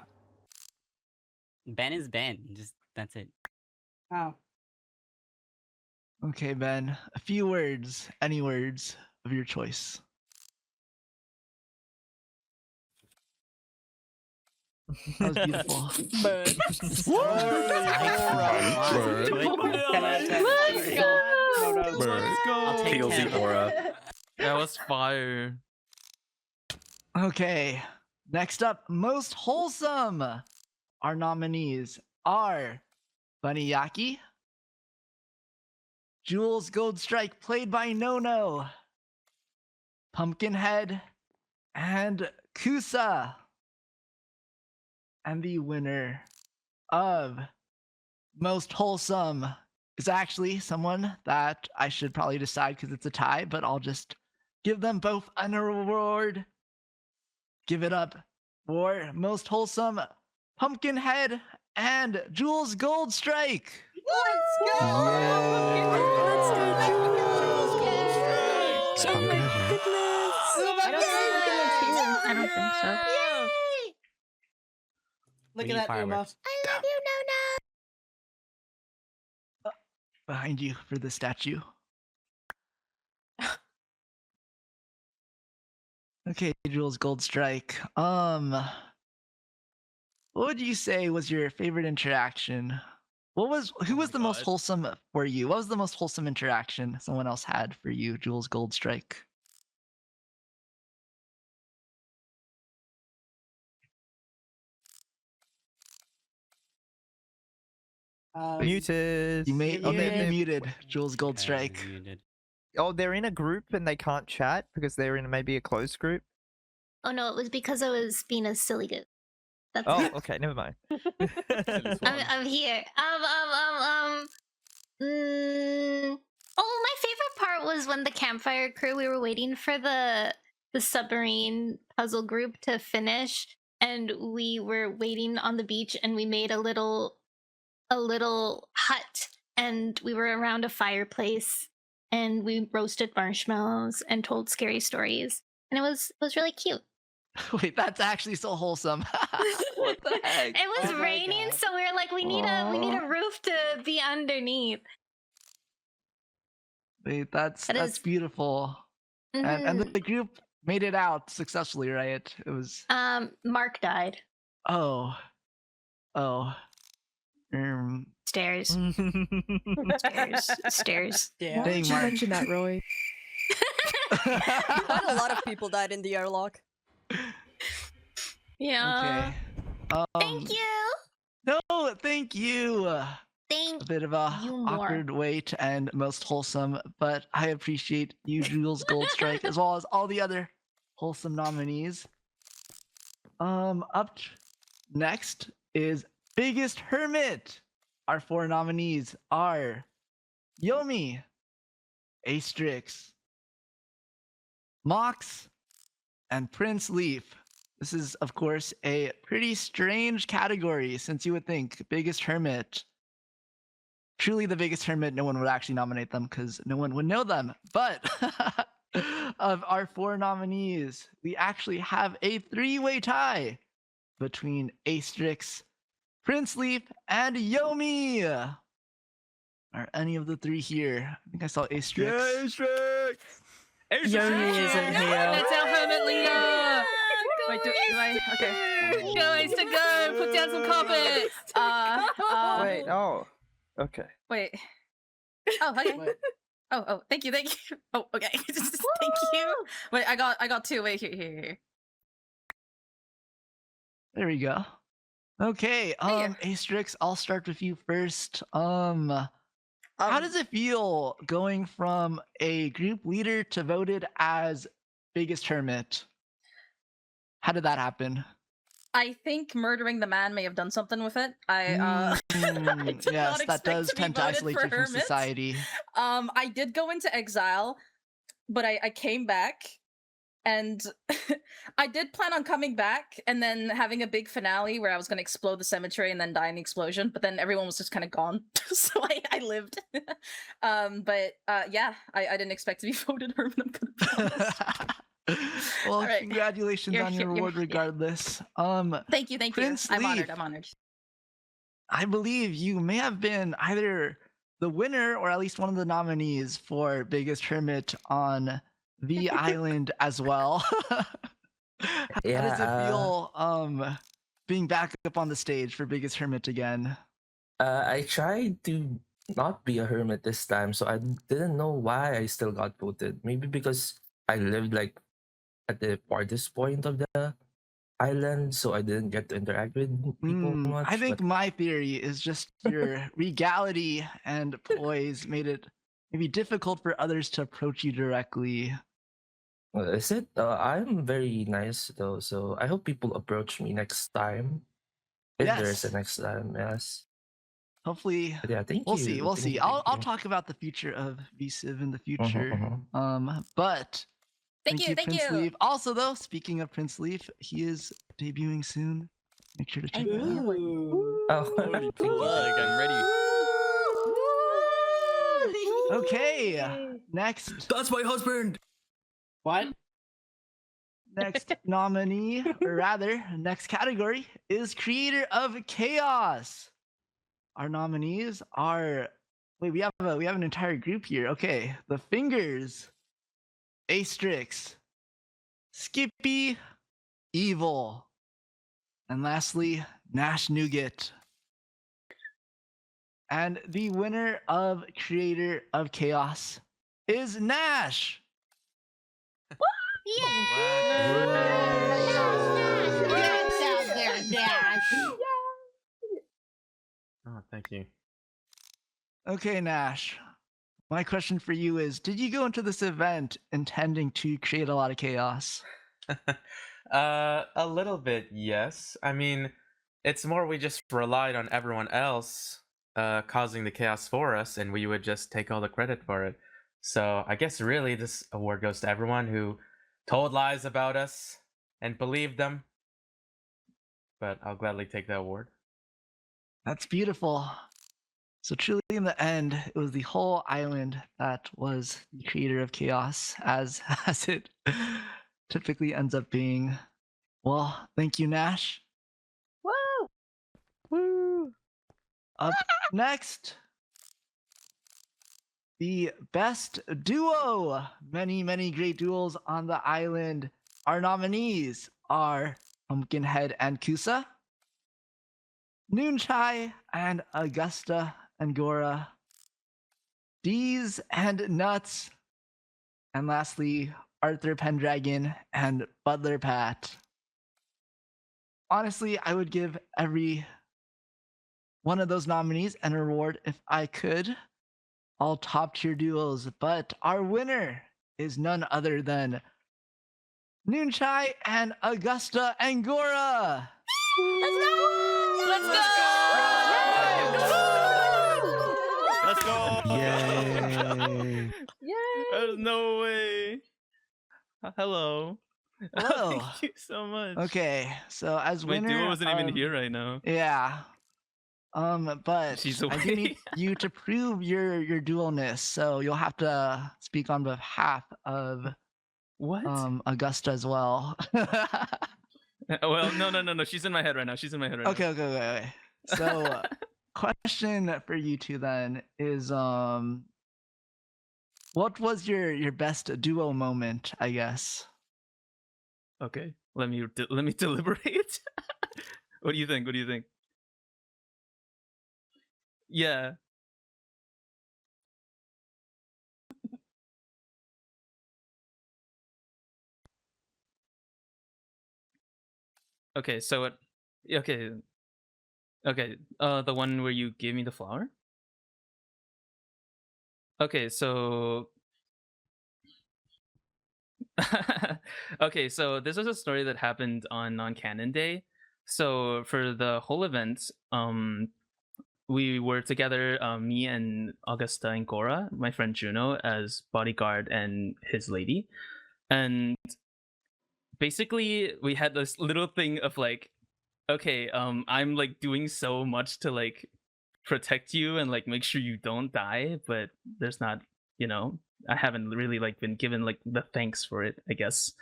Ben is Ben. Just that's it. Oh. Okay, Ben. A few words. Any words of your choice. That was beautiful. Bird. Let's go. I'll take Feels 10. the aura. That was fire. Okay. Next up, Most Wholesome. Our nominees are Bunny Yaki, Jules Goldstrike, played by Nono, Pumpkinhead, and Kusa. And the winner of Most Wholesome is actually someone that I should probably decide because it's a tie, but I'll just give them both an award. Give it up for Most Wholesome, Pumpkinhead, and Jules Goldstrike. Let's go! Let's go, Jules! Oh my goodness! I don't think so. Yay! Look We at need that, Uma. fireworks. I love you, Nona! Behind you for the statue. Okay, Jules Goldstrike. What would you say was your favorite interaction? Who was the most wholesome for you? What was the most wholesome interaction someone else had for you, Jules Goldstrike? Muted. You may be muted, Jules Goldstrike. Oh, they're in a group and they can't chat because they're in maybe a closed group. Oh no, it was because I was being a silly goose. That's Oh, it. okay, never mind. I'm here. Oh, my favorite part was when the campfire crew, we were waiting for the submarine puzzle group to finish, and we were waiting on the beach, and we made a little hut, and we were around a fireplace, and we roasted marshmallows and told scary stories, and it was really cute. Wait, that's actually so wholesome. What the heck? It was raining, so we were like, we need a roof to be underneath. Wait, that's beautiful. And the group made it out successfully, right? It was Mark died. oh. Stairs. Stairs. Yeah. Dang, Why did you Mark. mention that, Roy? Quite a lot of people died in the airlock. Yeah. Okay. Thank you. No, thank you. Thank a bit of a you more. awkward way to end most wholesome, but I appreciate you, Jules Goldstrike, as well as all the other wholesome nominees. Up next is Biggest Hermit. Our 4 nominees are Yomi, Astrix, Mox, and Prince Leaf. This is, of course, a pretty strange category, since you would think Biggest Hermit, truly the Biggest Hermit, no one would actually nominate them because no one would know them. But of our 4 nominees, we actually have a 3-way tie between Astrix, Prince Leaf, and Yomi. Are any of the 3 here? I think I saw Astrix. Yeah, Astrix! Yomi isn't here. That's our Hermit leader. Wait, do I? Okay. Guys, to go. Put down some carpet. Wait, oh. Okay. Wait. Oh, okay. Oh, thank you. Oh, okay. Thank you. Wait, I got 2. Wait, here. There we go. Okay, Astrix, I'll start with you first. How does it feel going from a group leader to voted as Biggest Hermit? How did that happen? I think murdering the man may have done something with it. I did yes, not that does expect be tend to voted isolate for you from Hermit. society. I did go into exile, but I came back, and I did plan on coming back and then having a big finale where I was going to explode the cemetery and then die in the explosion, but then everyone was just kind of gone, so I lived. Yeah, I didn't expect to be voted Hermit, I'm gonna be honest. Well, right. congratulations on your award regardless. Thank you. Prince I'm Leaf, honored. I believe you may have been either the winner or at least one of the nominees for Biggest Hermit on the island as well. How does it feel being back up on the stage for Biggest Hermit again? I tried to not be a hermit this time, so I didn't know why I still got voted. Maybe because I lived like at the farthest point of the island, so I didn't get to interact with people much. I think my theory is just your regality and poise made it maybe difficult for others to approach you directly. Is it? I'm very nice though, so I hope people approach me next time. If there's a next time, yes. Hopefully, But yeah, thank we'll you. see. We'll Thank see. you, I'll thank you. talk about the future of VCiv in the future. But Thank you. Prince Leaf. Also, though, speaking of Prince Leaf, he is debuting soon. Make sure to check that out. Oh, Plug, I'm ready. Okay, next. That's my husband. What? Next nominee, or rather, next category is Creator of Chaos. Our nominees are. Wait, we have an entire group here. Okay, the Fingers, Astrix, Skippy, Evil, and lastly, Nash Nougat. And the winner of Creator of Chaos is Nash. Oh, thank you. Okay, Nash. My question for you is, did you go into this event intending to create a lot of chaos? A little bit, yes. I mean, it's more we just relied on everyone else causing the chaos for us, and we would just take all the credit for it. So I guess really this award goes to everyone who told lies about us and believed them. but I'll gladly take the award. That's beautiful. So truly, in the end, it was the whole island that was the creator of chaos, as it typically ends up being. Well, thank you, Nash. Woo! Woo! Up next, the best duo. Many great duels on the island. Our nominees are Pumpkinhead and Kusa, Noonchai and Augusta Angora, Deez and Nuts, and lastly, Arthur Pendragon and Butler Pat. Honestly, I would give every one of those nominees an award if I could. All top tier duels, but our winner is none other than Noonchai and Augusta Angora. Let's go! Let's go! Yay! There's no way. Hello. Hello. Thank you so much. Okay, so as My winner, duo wasn't even here right now. Yeah. But She's I do need you to prove your dualness, so you'll have to speak on behalf of what? Augusta as well. Well, no. She's in my head right now. She's in my head right Okay. now. So, question for you two then is what was your best duo moment, I guess? Okay. Let me deliberate. What do you think? Yeah. Okay, so it okay. The one where you gave me the flower? Okay, so okay, so this was a story that happened on non-canon day. So for the whole event, we were together, me and Augusta and Gora, my friend Juno, as bodyguard and his lady. And basically we had this little thing of like, okay, I'm like doing so much to like protect you and like make sure you don't die, but there's not, I haven't really like been given like the thanks for it, I guess.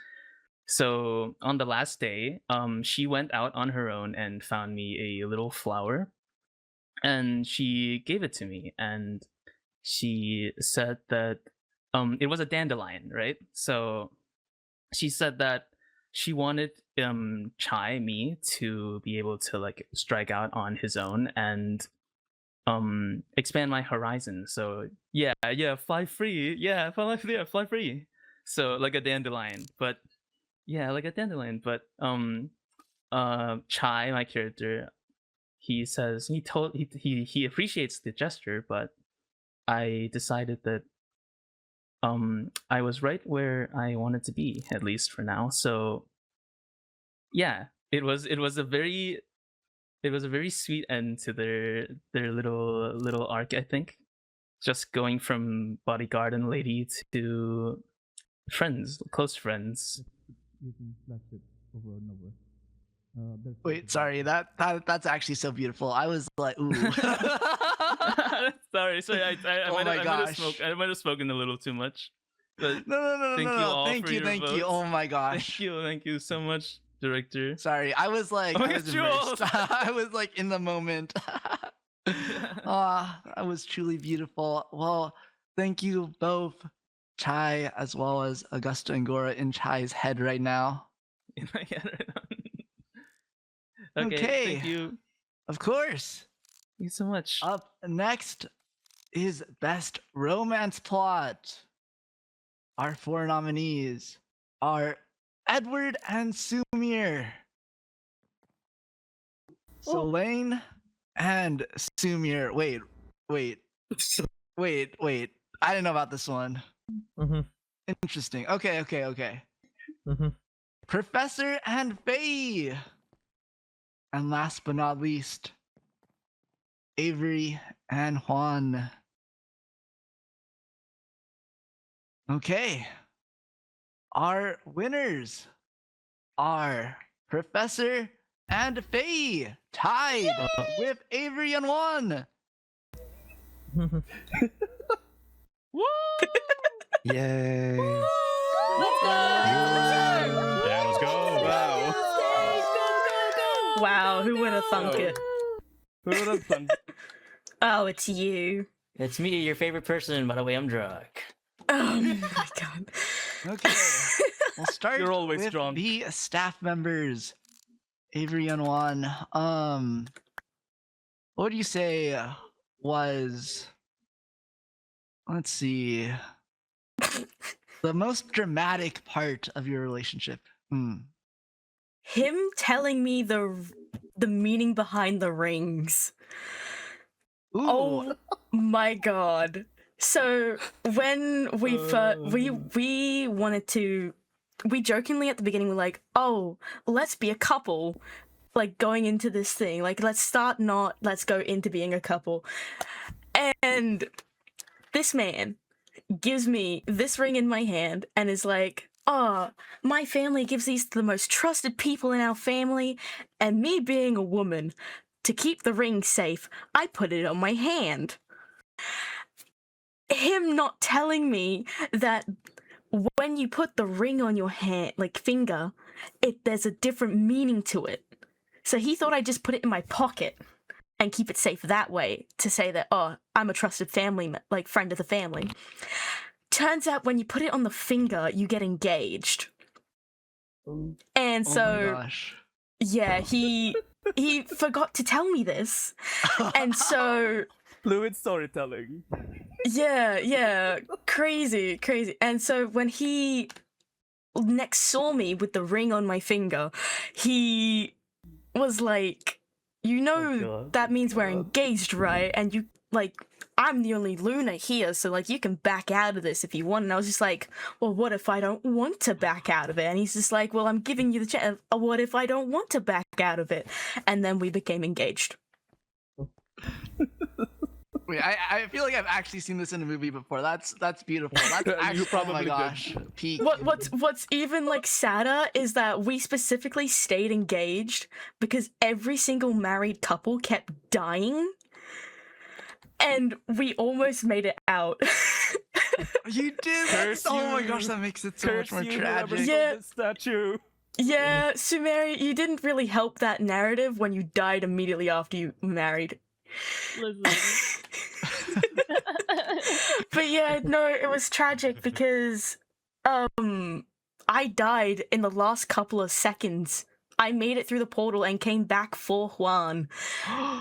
So on the last day, she went out on her own and found me a little flower, and she gave it to me, and she said that it was a dandelion, right? So she said that she wanted me to be able to like strike out on his own and expand my horizon. So yeah, fly free. Yeah, fly free. So like a dandelion, but Chai, my character, he says he appreciates the gesture, but I decided that I was right where I wanted to be, at least for now. So yeah, it was a very sweet end to their little arc, I think. Just going from bodyguard and lady to friends, close friends. Wait, sorry, that's actually so beautiful. I was like, ooh. Sorry, I Oh my gosh. I might have spoken a little too much. But No. thank you all Thank for you, your thank you. votes. Oh my gosh. Thank you so much, director. Sorry, I was like, Oh my I was gosh, Jules! immersed. I was like in the moment. That was truly beautiful. Well, thank you both, Chai, as well as Augusta and Gora in Chai's head right now. In my head right now. Okay. Thank you. Of course. Thank you so much. Up next is Best Romance Plot. Our 4 nominees are Edward and Sumir. Solane and Sumir. Wait. I didn't know about this one. Interesting. Okay. Professor and Faye. And last but not least, Avery and Juan. Okay. Our winners are Professor And Faye tied with Avery on 1. Woo! Yay. Let's go! Yeah, let's go. Wow. Wow, who would have thunk it? Who would have thunk it? Oh, it's you. It's me, your favorite person. By the way, I'm drunk. Oh my god. Okay. We'll start You're always with drunk. the staff members. Avery on 1. What would you say was, let's see, the most dramatic part of your relationship? Him telling me the meaning behind the rings. Oh my god. So when we we wanted to, we jokingly at the beginning were like, oh, let's be a couple, like going into this thing, like let's go into being a couple. And this man gives me this ring in my hand and is like, oh, my family gives these to the most trusted people in our family, and me being a woman, to keep the ring safe, I put it on my hand. Him not telling me that when you put the ring on your hand, like finger, there's a different meaning to it. So he thought I'd just put it in my pocket and keep it safe that way, to say that, oh, I'm a trusted family, like friend of the family. Turns out when you put it on the finger, you get engaged. And so, oh my gosh. Yeah, he forgot to tell me this. And so fluid storytelling. Yeah, crazy. And so when he next saw me with the ring on my finger, he was like, you know, that means we're engaged, right? And you, like, I'm the only Luna here, so like you can back out of this if you want. And I was just like, well, what if I don't want to back out of it? And he's just like, well, I'm giving you the chance. What if I don't want to back out of it? And then we became engaged. Wait, I feel like I've actually seen this in a movie before. That's beautiful. That's actually, oh my gosh, peak. What's even like sadder is that we specifically stayed engaged because every single married couple kept dying, and we almost made it out. You did. Oh my gosh, that makes it so much more tragic. Yeah, statue. Yeah, Sumeri, you didn't really help that narrative when you died immediately after you married. But yeah, no, it was tragic because I died in the last couple of seconds. I made it through the portal and came back for Juan.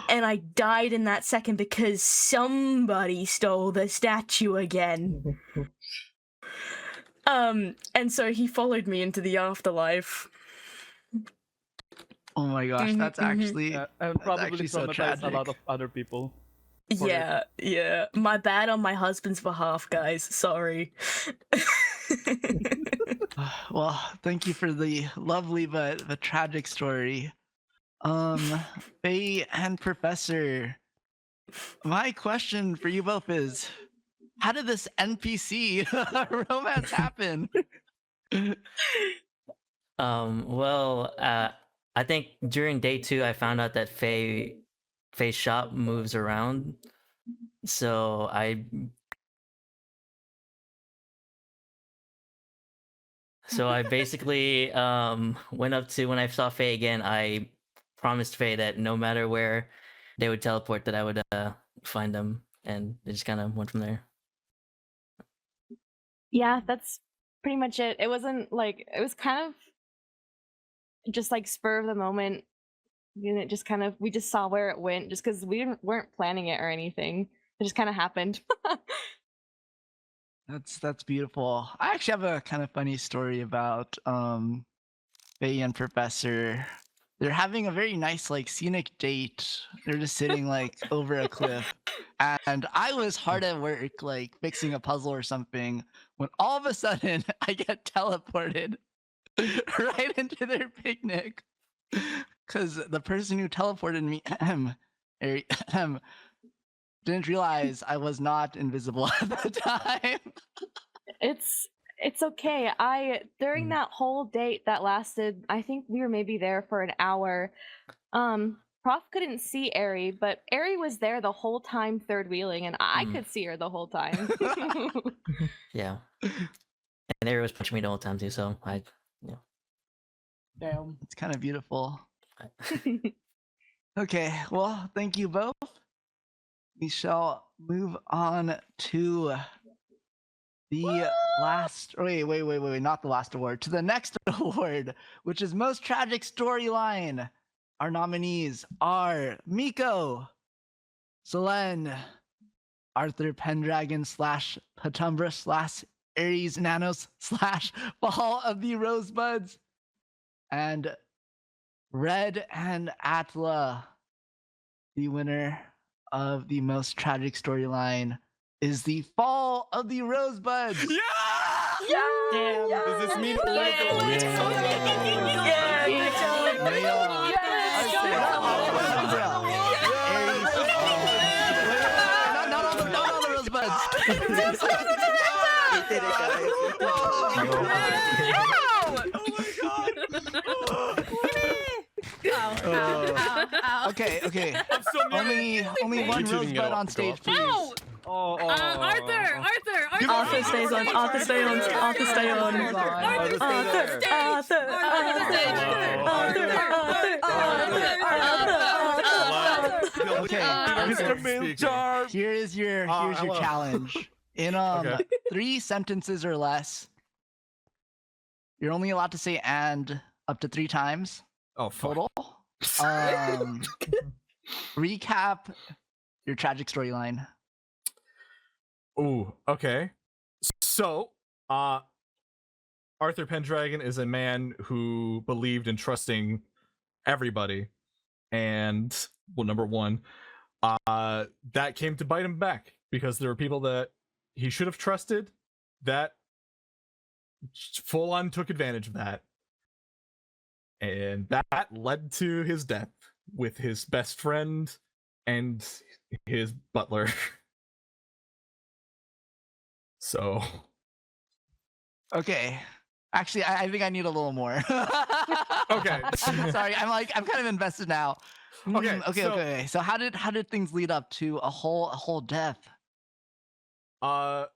And I died in that second because somebody stole the statue again. And so he followed me into the afterlife. Oh my gosh, that's actually and probably actually so traumatized tragic. a lot of other people. Yeah. My bad on my husband's behalf, guys. Sorry. Well, thank you for the lovely but the tragic story. Faye and Professor, my question for you both is, how did this NPC romance happen? Well, I think during day 2, I found out that Faye's shop moves around, so I basically went up to, when I saw Faye again, I promised Faye that no matter where they would teleport, that I would find them, and it just kind of went from there. Yeah, that's pretty much it. It wasn't like, it was kind of just like spur of the moment. You know, it just kind of, we just saw where it went, just because we weren't planning it or anything. It just kind of happened. That's beautiful. I actually have a kind of funny story about Faye and Professor. They're having a very nice like scenic date. They're just sitting like over a cliff. And I was hard at work like fixing a puzzle or something when all of a sudden I get teleported right into their picnic. Cause the person who teleported me didn't realize I was not invisible at the time. It's okay. During that whole date that lasted, I think we were maybe there for an hour. Prof couldn't see Ari, but Ari was there the whole time third wheeling, and I could see her the whole time. Yeah. And Ari was punching me the whole time too, so Damn. It's kind of beautiful. Okay, well, thank you both. We shall move on to the last. Wait, not the last award. To the next award, which is Most Tragic Storyline. Our nominees are Miko, Selene, Arthur Pendragon / Petumbra / Ares Nanos / Fall of the Rosebuds, and Red and Atla. The winner of the Most Tragic Storyline is the Fall of the Rosebuds. Yeah! Damn. Does this mean Not all the Rosebuds. We did it, guys. Okay. I'm so Only one Rosebud on stage, please. Arthur! Arthur stays on. Arthur stay on. Arthur stay on. Okay, Mr. Milchar. Here's your challenge. In 3 sentences or less, you're only allowed to say "and" up to 3 times. Oh, total. Recap your tragic storyline. Ooh, okay. So, Arthur Pendragon is a man who believed in trusting everybody. And, well, number one, that came to bite him back because there were people that he should have trusted that full on took advantage of that. And that led to his death with his best friend and his butler. So. Okay. Actually, I think I need a little more. Okay. Sorry, I'm kind of invested now. Okay. Okay. So how did things lead up to a whole death? So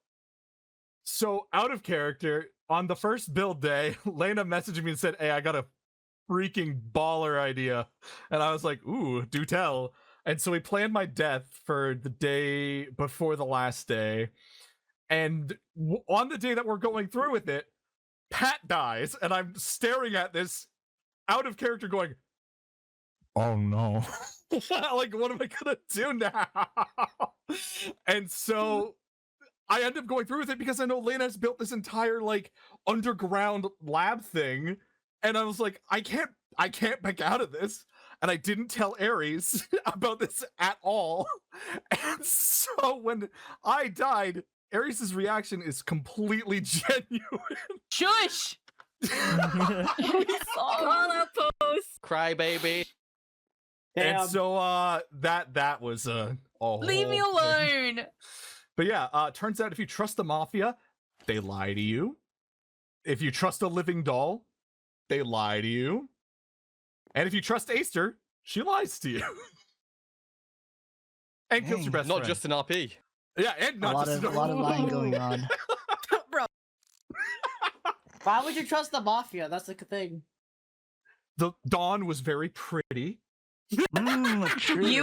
out of character, on the first build day, Lena messaged me and said, "Hey, I got a freaking baller idea." And I was like, "Ooh, do tell." And so we planned my death for the day before the last day. And on the day that we're going through with it, Pat dies, and I'm staring at this out of character going, "Oh no." Like, what am I gonna do now? And so I end up going through with it because I know Lena has built this entire like underground lab thing, and I was like, I can't back out of this. And I didn't tell Ares about this at all. And so when I died, Ares' reaction is completely genuine. Shush! Call out post. Cry baby. And so that was a Leave me whole thing. alone. But yeah, turns out if you trust the Mafia, they lie to you. If you trust a living doll, they lie to you. And if you trust Aster, she lies to you. And kills your best Not friend. just an RP. Yeah, and not a lot of lying going on. Bro. Why would you trust the Mafia? That's the thing. The Dawn was very pretty. You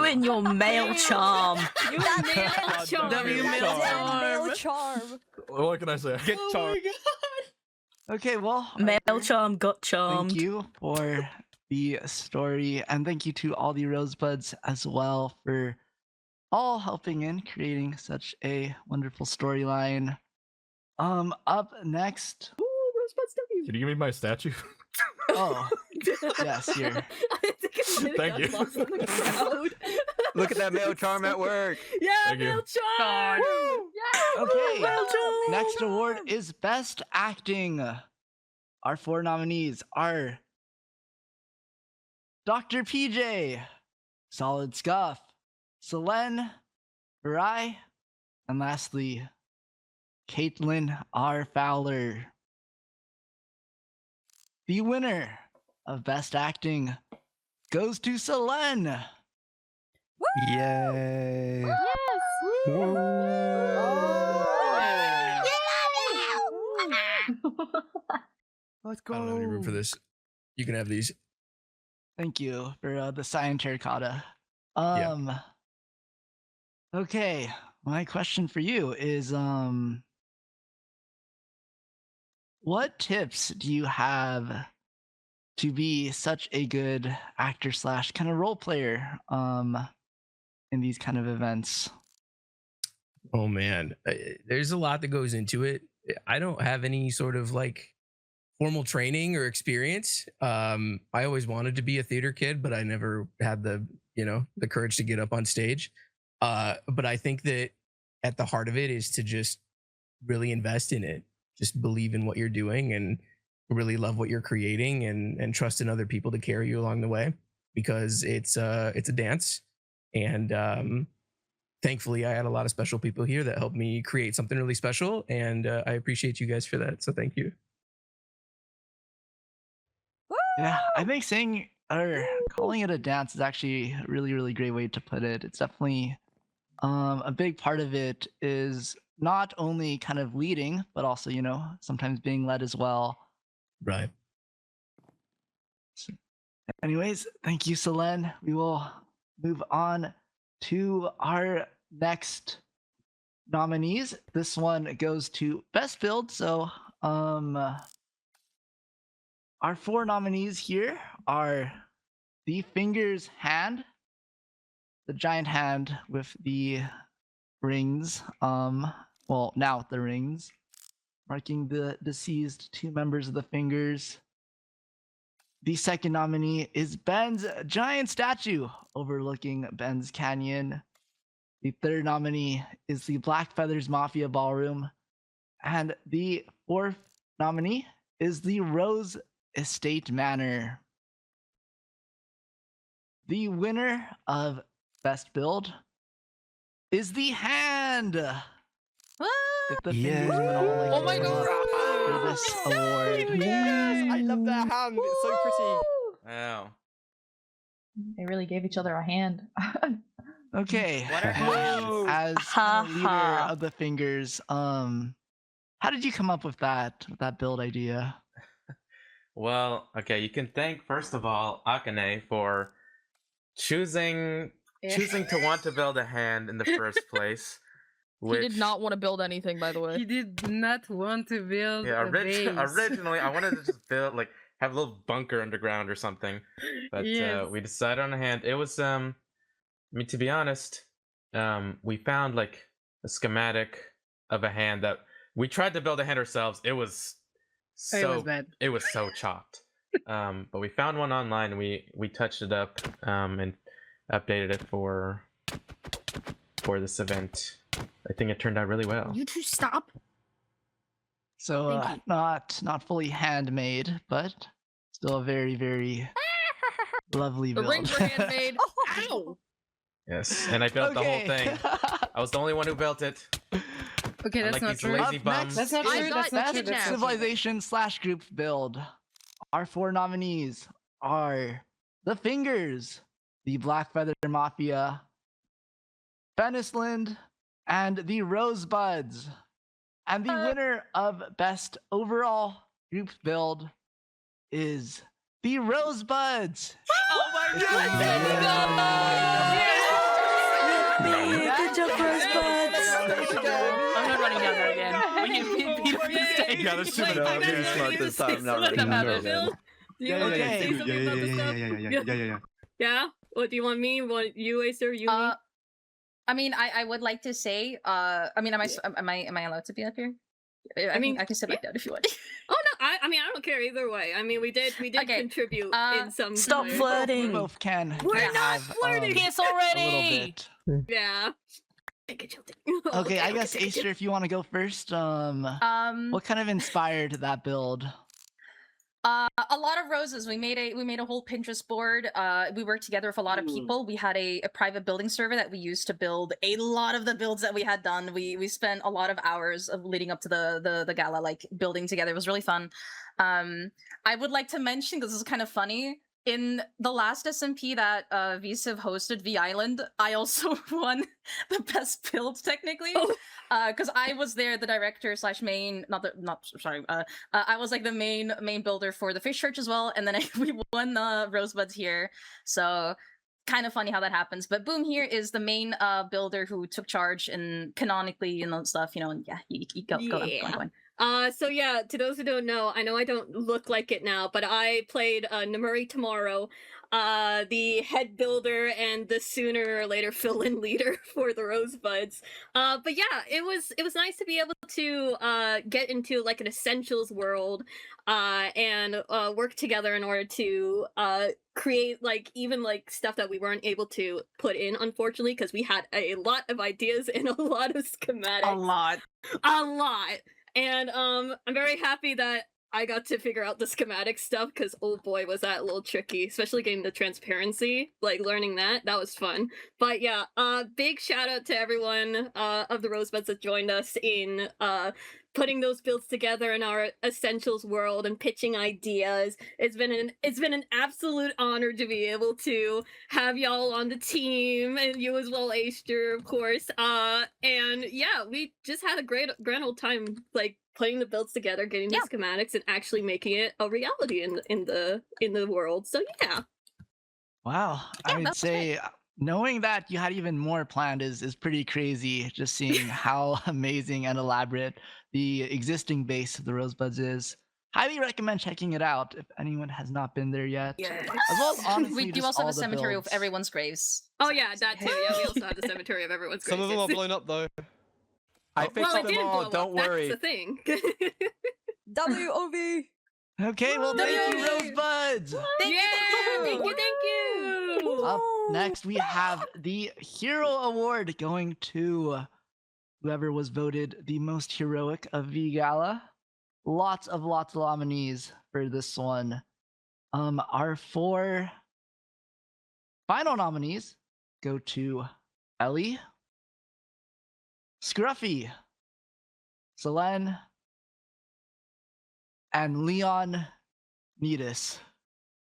and your male charm. You male charm. Male charm. What can I say? Get charmed. Okay, well, Male charm got charmed. Thank you for the story, and thank you to all the Rosebuds as well for all helping in creating such a wonderful storyline. Up next. Can you give me my statue? Oh, yes, here. Thank you. Look at that male charm at work. Yeah, Thank you. male charm. Okay, Male charm. next award is Best Acting. Our 4 nominees are Dr. PJ, Solid Scuff, Selene, Rai, and lastly, Caitlin R. Fowler. The winner of Best Acting goes to Selene. Yay! Let's I don't have any room for this. You can have these. Thank you for the cyan terracotta. Okay, my question for you is what tips do you have to be such a good actor / kind of role player in these kind of events? Oh man, there's a lot that goes into it. I don't have any sort of like formal training or experience. I always wanted to be a theater kid, but I never had the courage to get up on stage. But I think that at the heart of it is to just really invest in it. Just believe in what you're doing and really love what you're creating and trust in other people to carry you along the way, because it's a dance. And thankfully I had a lot of special people here that helped me create something really special. And I appreciate you guys for that. So thank you. Yeah, I think saying or calling it a dance is actually a really, really great way to put it. It's definitely a big part of it is not only kind of leading, but also, sometimes being led as well. Right. So, anyways, thank you, Selene. We will move on to our next nominees. This one goes to Best Build. So, our 4 nominees here are the Fingers Hand, the giant hand with the rings, well, now with the rings, marking the deceased 2 members of the Fingers. The second nominee is Ben's giant statue overlooking Ben's Canyon. The third nominee is the Black Feathers Mafia Ballroom. And the fourth nominee is the Rose Estate Manor. The winner of Best Build is the hand. If the fingers would all like Oh my to come up for this award. Yes, I love that hand. It's so pretty. Wow. They really gave each other a hand. Okay. What are hands? As kind of leader of the Fingers, how did you come up with that build idea? Well, okay, you can thank first of all Akane for choosing to want to build a hand in the first place. He did not want to build anything, by the way. He did not want to build a base. Originally I wanted to just build have a little bunker underground or something, but we decided on a hand. It was I mean, to be honest, we found like a schematic of a hand that we tried to build a hand ourselves. It was bad. It was so chopped. But we found one online. We touched it up and updated it for this event. I think it turned out really well. You two stop. So not fully handmade, but still a very, very lovely The build. rings were handmade. Ow! Yes, and I built the whole Okay. thing. I was the only one who built it. Okay, that's Unlike not these true. lazy Up bums. next That's not is true. That's not Best true. That's not true. Civilization / group build. Our 4 nominees are the Fingers, the Black Feather Mafia, Fenisland, and the Rosebuds. And the winner of Best Overall Group Build is the Rosebuds. Oh my Good job, Rosebuds. I'm not running down there again. We can beat up the stage. Yeah, that's too many. I'm being smart this time. I'm not Let them running have there it, again. Bill. Do you want to say something about this stuff? Yeah? What do you want me? Want you, Acer? You? Me? I mean, I would like to say, I mean, am I allowed to be up here? I mean, I can sit back down if you want. Oh no, I mean, I don't care either way. I mean, we did contribute in some. Stop way. flirting. We both can. We're not flirting. Kiss already. A little bit. Yeah. Okay, I guess Acer, if you want to go first, what kind of inspired that build? A lot of roses. We made a whole Pinterest board. We worked together with a lot of people. We had a private building server that we used to build a lot of the builds that we had done. We spent a lot of hours of leading up to the gala, like building together. It was really fun. I would like to mention, because this is kind of funny, in the last SMP that VSiv hosted, V Island, I also won the best build technically, because I was there, the director slash main, I was like the main builder for the fish church as well, and then we won the rosebuds here, so kind of funny how that happens. But Boom here is the main builder who took charge and canonically and stuff, and yeah, you go on. So yeah, to those who don't know, I know I don't look like it now, but I played Namuri Tomorrow, the head builder and the sooner or later fill-in leader for the Rosebuds. But yeah, it was nice to be able to get into like an essentials world and work together in order to create like even like stuff that we weren't able to put in, unfortunately, because we had a lot of ideas and a lot of schematics. A lot. And I'm very happy that I got to figure out the schematic stuff, because oh boy was that a little tricky, especially getting the transparency, like learning that was fun. But yeah, big shout out to everyone of the Rosebuds that joined us in putting those builds together in our essentials world and pitching ideas. It's been an absolute honor to be able to have y'all on the team, and you as well, Aster, of course. And yeah, we just had a grand old time, like putting the builds together, getting the schematics, and actually making it a reality in the world. So yeah. Wow, I would say knowing that you had even more planned is pretty crazy. Just seeing how amazing and elaborate the existing base of the Rosebuds is. Highly recommend checking it out if anyone has not been there yet. Yeah. As well as honestly, We do just also have all a the cemetery builds. of everyone's graves. Oh yeah, that too. Yeah, we also have the cemetery of everyone's graves. Some of them are blown up though. I well, fixed it them did all. blow Don't up. worry. That's the thing. WOV. Okay, well, thank you, Rosebuds. Thank you. Up next, we have the Hero Award going to whoever was voted the most heroic of VGala. Lots of nominees for this one. Our 4 final nominees go to Ellie, Scruffy, Selene, and Leon Needus.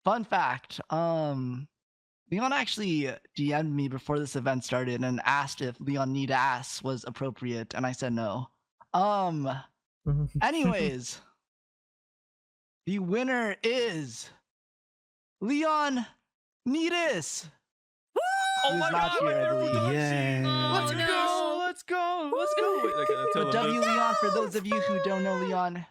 Fun fact, Leon actually DM'd me before this event started and asked if Leon Need Ass was appropriate, and I said no. Anyways, the winner is Leon Needus. Oh my god, Yeah. Let's go. Wait, I gotta tell So him W this. Leon, for those of you who don't know Leon,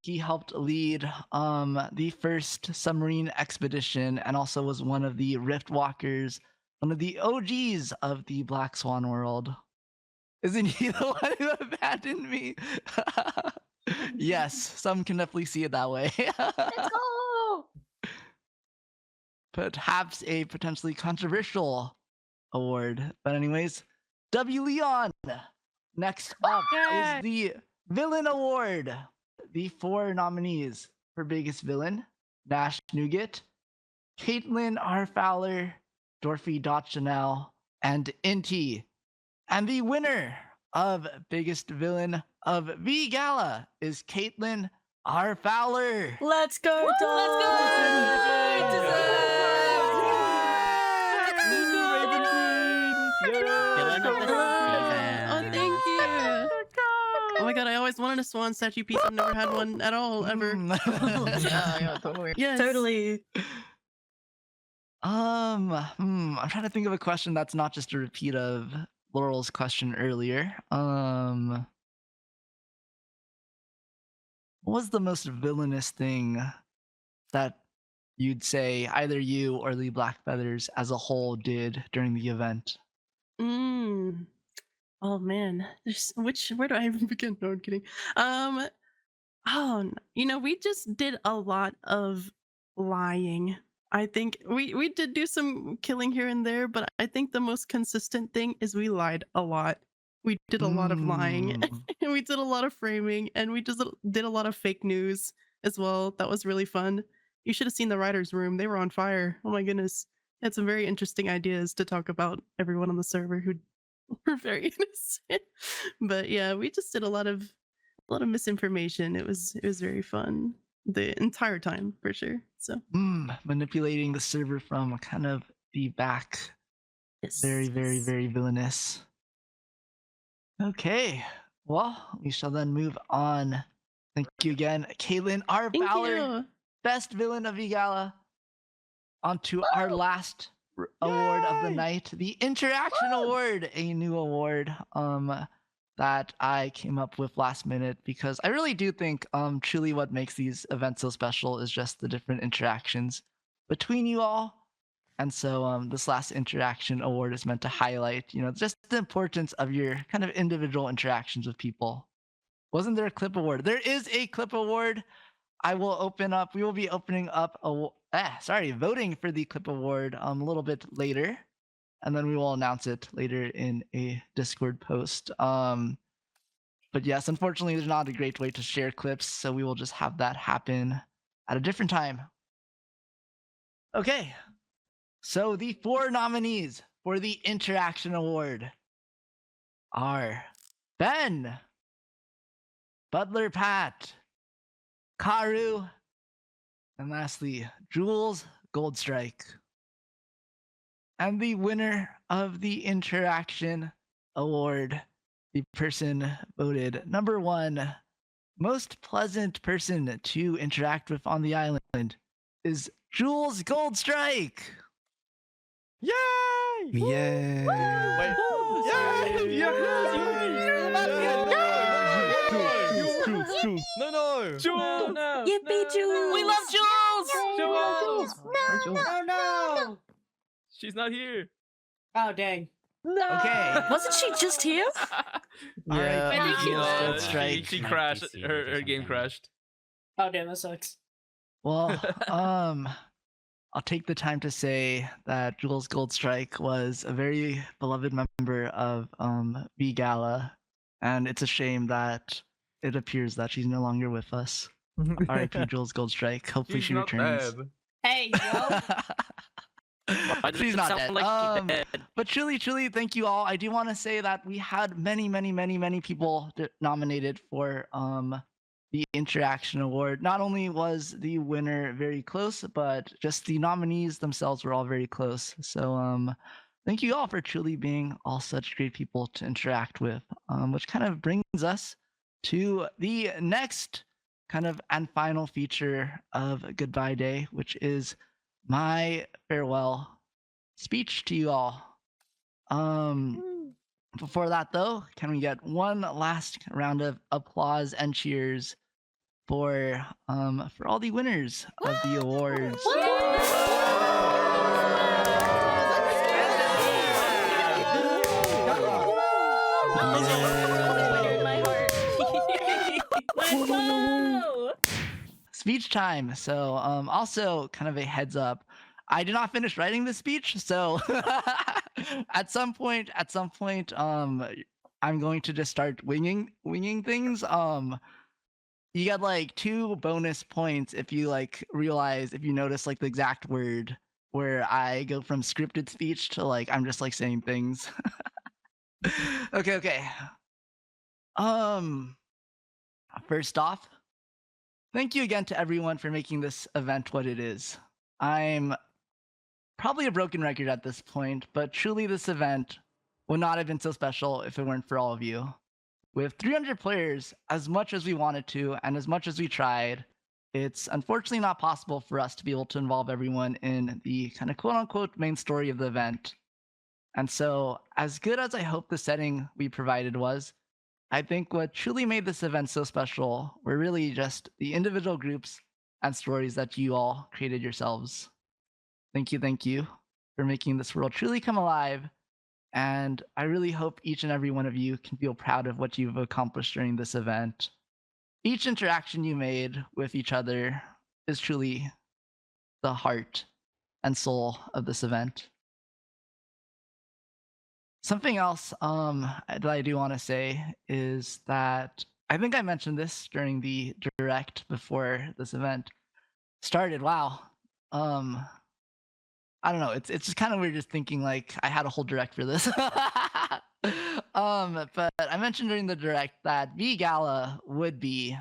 he helped lead the first submarine expedition and also was one of the Riftwalkers, one of the OGs of the Black Swan world. Isn't he the one who abandoned me? Yes, some can definitely see it that way. Let's go! Perhaps a potentially controversial award. But anyways, W Leon. Next up is the Villain Award. The 4 nominees for biggest villain: Nash Nougat, Caitlin R. Fowler, Dorothy Chanel, and Inti. And the winner of biggest villain of VGala is Caitlin R. Fowler. Let's go, Oh, thank you. Oh my god, I always wanted a swan statue piece. I've never had one at all, ever. Yeah, totally. Yes. Totally. I'm trying to think of a question that's not just a repeat of Laurel's question earlier. What was the most villainous thing that you'd say either you or the Black Feathers as a whole did during the event? Oh man, where do I even begin? No, I'm kidding. We just did a lot of lying. I think we did do some killing here and there, but I think the most consistent thing is we lied a lot. We did a lot of lying, and we did a lot of framing, and we just did a lot of fake news as well. That was really fun. You should have seen the writers' room. They were on fire. Oh my goodness. Had some very interesting ideas to talk about everyone on the server who were very innocent. But yeah, we just did a lot of misinformation. It was very fun the entire time for sure. So Manipulating the server from kind of the back. Yes, Very, very, very villainous. Okay, well, we shall then move on. Thank you again, Caitlin, our Thank Valor, you. best villain of VGala. On to our last award of the night, the Interaction Award, a new award that I came up with last minute because I really do think truly what makes these events so special is just the different interactions between you all. And so this last interaction award is meant to highlight, just the importance of your kind of individual interactions with people. Wasn't there a clip award? There is a clip award. We will be opening up voting for the clip award a little bit later. And then we will announce it later in a Discord post. But yes, unfortunately, there's not a great way to share clips, so we will just have that happen at a different time. Okay. So the 4 nominees for the Interaction Award are Ben, Butler Pat, Karu, and lastly, Jules Goldstrike. And the winner of the Interaction Award, the person voted number 1, most pleasant person to interact with on the island, is Jules Goldstrike. Yay! Yay! Wait. No. Yippee, Jules! We love Jules! No. She's not here. Oh dang. Okay. Wasn't she just here? Yeah, I think she Jules was. Goldstrike. She crashed. Her game crashed. Oh damn, that sucks. Well, I'll take the time to say that Jules Goldstrike was a very beloved member of VGala, and it's a shame that it appears that she's no longer with us. R.I.P. Jules Goldstrike. Hopefully she returns. Hey, yo. She's not dead. But truly, thank you all. I do want to say that we had many people nominated for the Interaction Award. Not only was the winner very close, but just the nominees themselves were all very close. So thank you all for truly being all such great people to interact with, which kind of brings us to the next kind of and final feature of Goodbye Day, which is my farewell speech to you all. Before that though, can we get one last round of applause and cheers for all the winners of the awards? Speech time. So also kind of a heads up, I did not finish writing this speech, so at some point I'm going to just start winging things. You get like 2 bonus points if you if you notice like the exact word where I go from scripted speech to like I'm just like saying things. Okay. First off, thank you again to everyone for making this event what it is. I'm probably a broken record at this point, but truly this event would not have been so special if it weren't for all of you. With 300 players, as much as we wanted to and as much as we tried, it's unfortunately not possible for us to be able to involve everyone in the kind of quote-unquote main story of the event. And so, as good as I hope the setting we provided was, I think what truly made this event so special were really just the individual groups and stories that you all created yourselves. Thank you for making this world truly come alive. And I really hope each and every one of you can feel proud of what you've accomplished during this event. Each interaction you made with each other is truly the heart and soul of this event. Something else that I do want to say is that I think I mentioned this during the direct before this event started. Wow. I don't know. It's just kind of weird just thinking like I had a whole direct for this. But I mentioned during the direct that VGala would be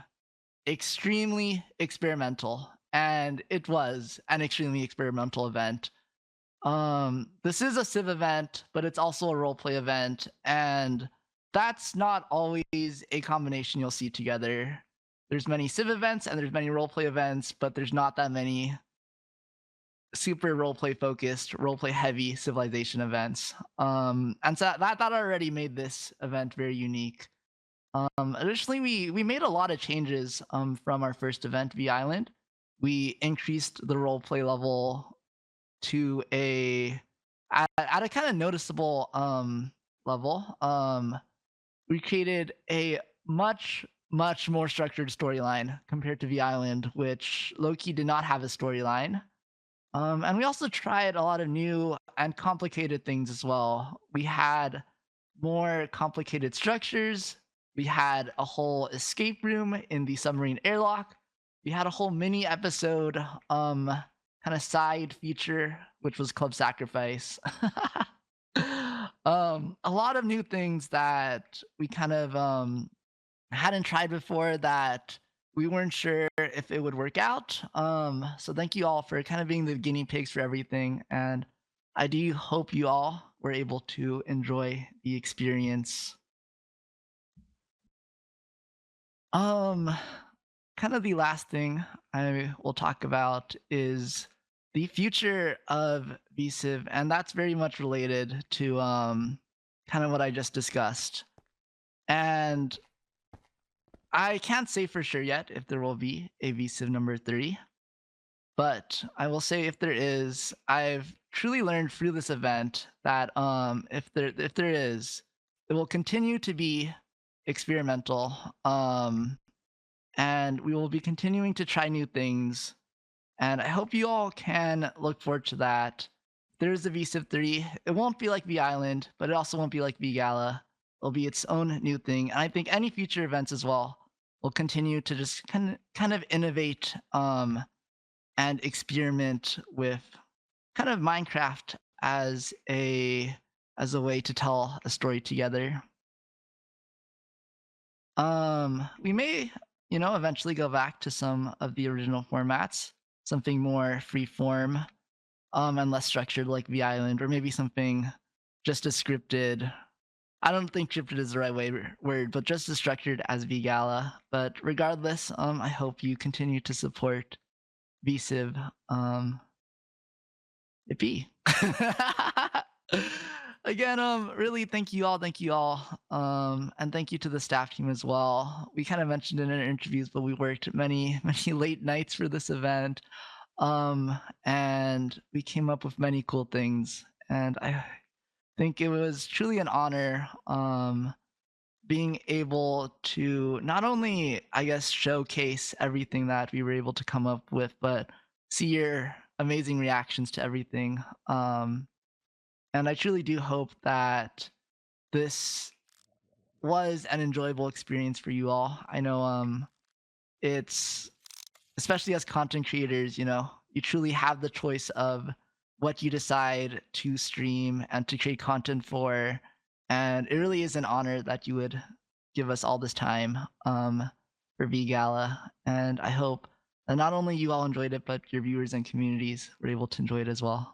extremely experimental, and it was an extremely experimental event. This is a Civ event, but it's also a roleplay event, and that's not always a combination you'll see together. There's many Civ events and there's many roleplay events, but there's not that many super roleplay focused, roleplay heavy civilization events. And so that already made this event very unique. Additionally, we made a lot of changes from our first event, V Island. We increased the roleplay level to at a kind of noticeable level. We created a much more structured storyline compared to V Island, which low-key did not have a storyline. And we also tried a lot of new and complicated things as well. We had more complicated structures. We had a whole escape room in the submarine airlock. We had a whole mini episode, kind of side feature, which was Club Sacrifice. A lot of new things that we kind of hadn't tried before that we weren't sure if it would work out. So thank you all for kind of being the guinea pigs for everything. And I do hope you all were able to enjoy the experience. Kind of the last thing I will talk about is the future of VCiv, and that's very much related to kind of what I just discussed. And I can't say for sure yet if there will be a VCiv number 3, but I will say if there is, I've truly learned through this event that if there is, it will continue to be experimental, and we will be continuing to try new things. And I hope you all can look forward to that. If there is a VCiv 3, it won't be like V Island, but it also won't be like VGala. It'll be its own new thing. And I think any future events as well will continue to just kind of innovate and experiment with kind of Minecraft as a way to tell a story together. We may, eventually go back to some of the original formats, something more free form and less structured like V Island, or maybe something just as scripted. I don't think scripted is the right word, but just as structured as VGala. But regardless, I hope you continue to support VCiv. It be. Again, really thank you all, and thank you to the staff team as well. We kind of mentioned in our interviews, but we worked many late nights for this event, and we came up with many cool things, and I think it was truly an honor being able to not only, I guess, showcase everything that we were able to come up with, but see your amazing reactions to everything. And I truly do hope that this was an enjoyable experience for you all. I know it's, especially as content creators, you truly have the choice of what you decide to stream and to create content for. And it really is an honor that you would give us all this time for VGala. And I hope that not only you all enjoyed it, but your viewers and communities were able to enjoy it as well.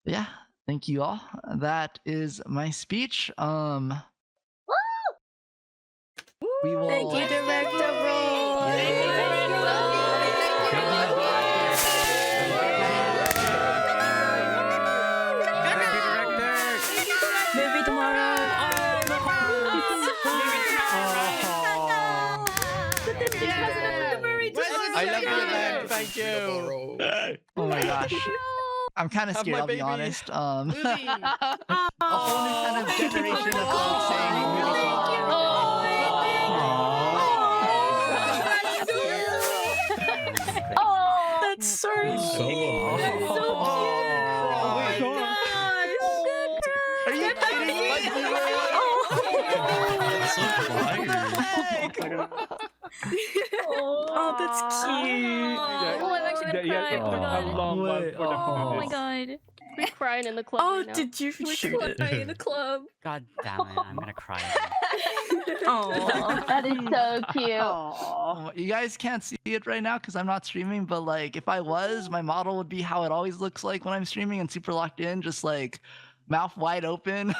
But yeah, thank you all. That is my speech. We will. Thank you, Director Roy. Maybe tomorrow. I love the event. Thank you. Oh my gosh. I'm kind of scared, I'll be honest. A whole new kind of generation of folks saying That's so cute. So Are you kidding me? Oh. so quiet. Oh, that's cute. Oh, I'm actually gonna cry. Oh my god. Oh my god. We're crying in the club. Oh, right now. did you We're shoot it? crying in the club. God damn it, I'm gonna cry. Oh, That is so cute. Oh, you guys can't see it right now because I'm not streaming, but like if I was, my model would be how it always looks like when I'm streaming and super locked in, just like mouth wide open.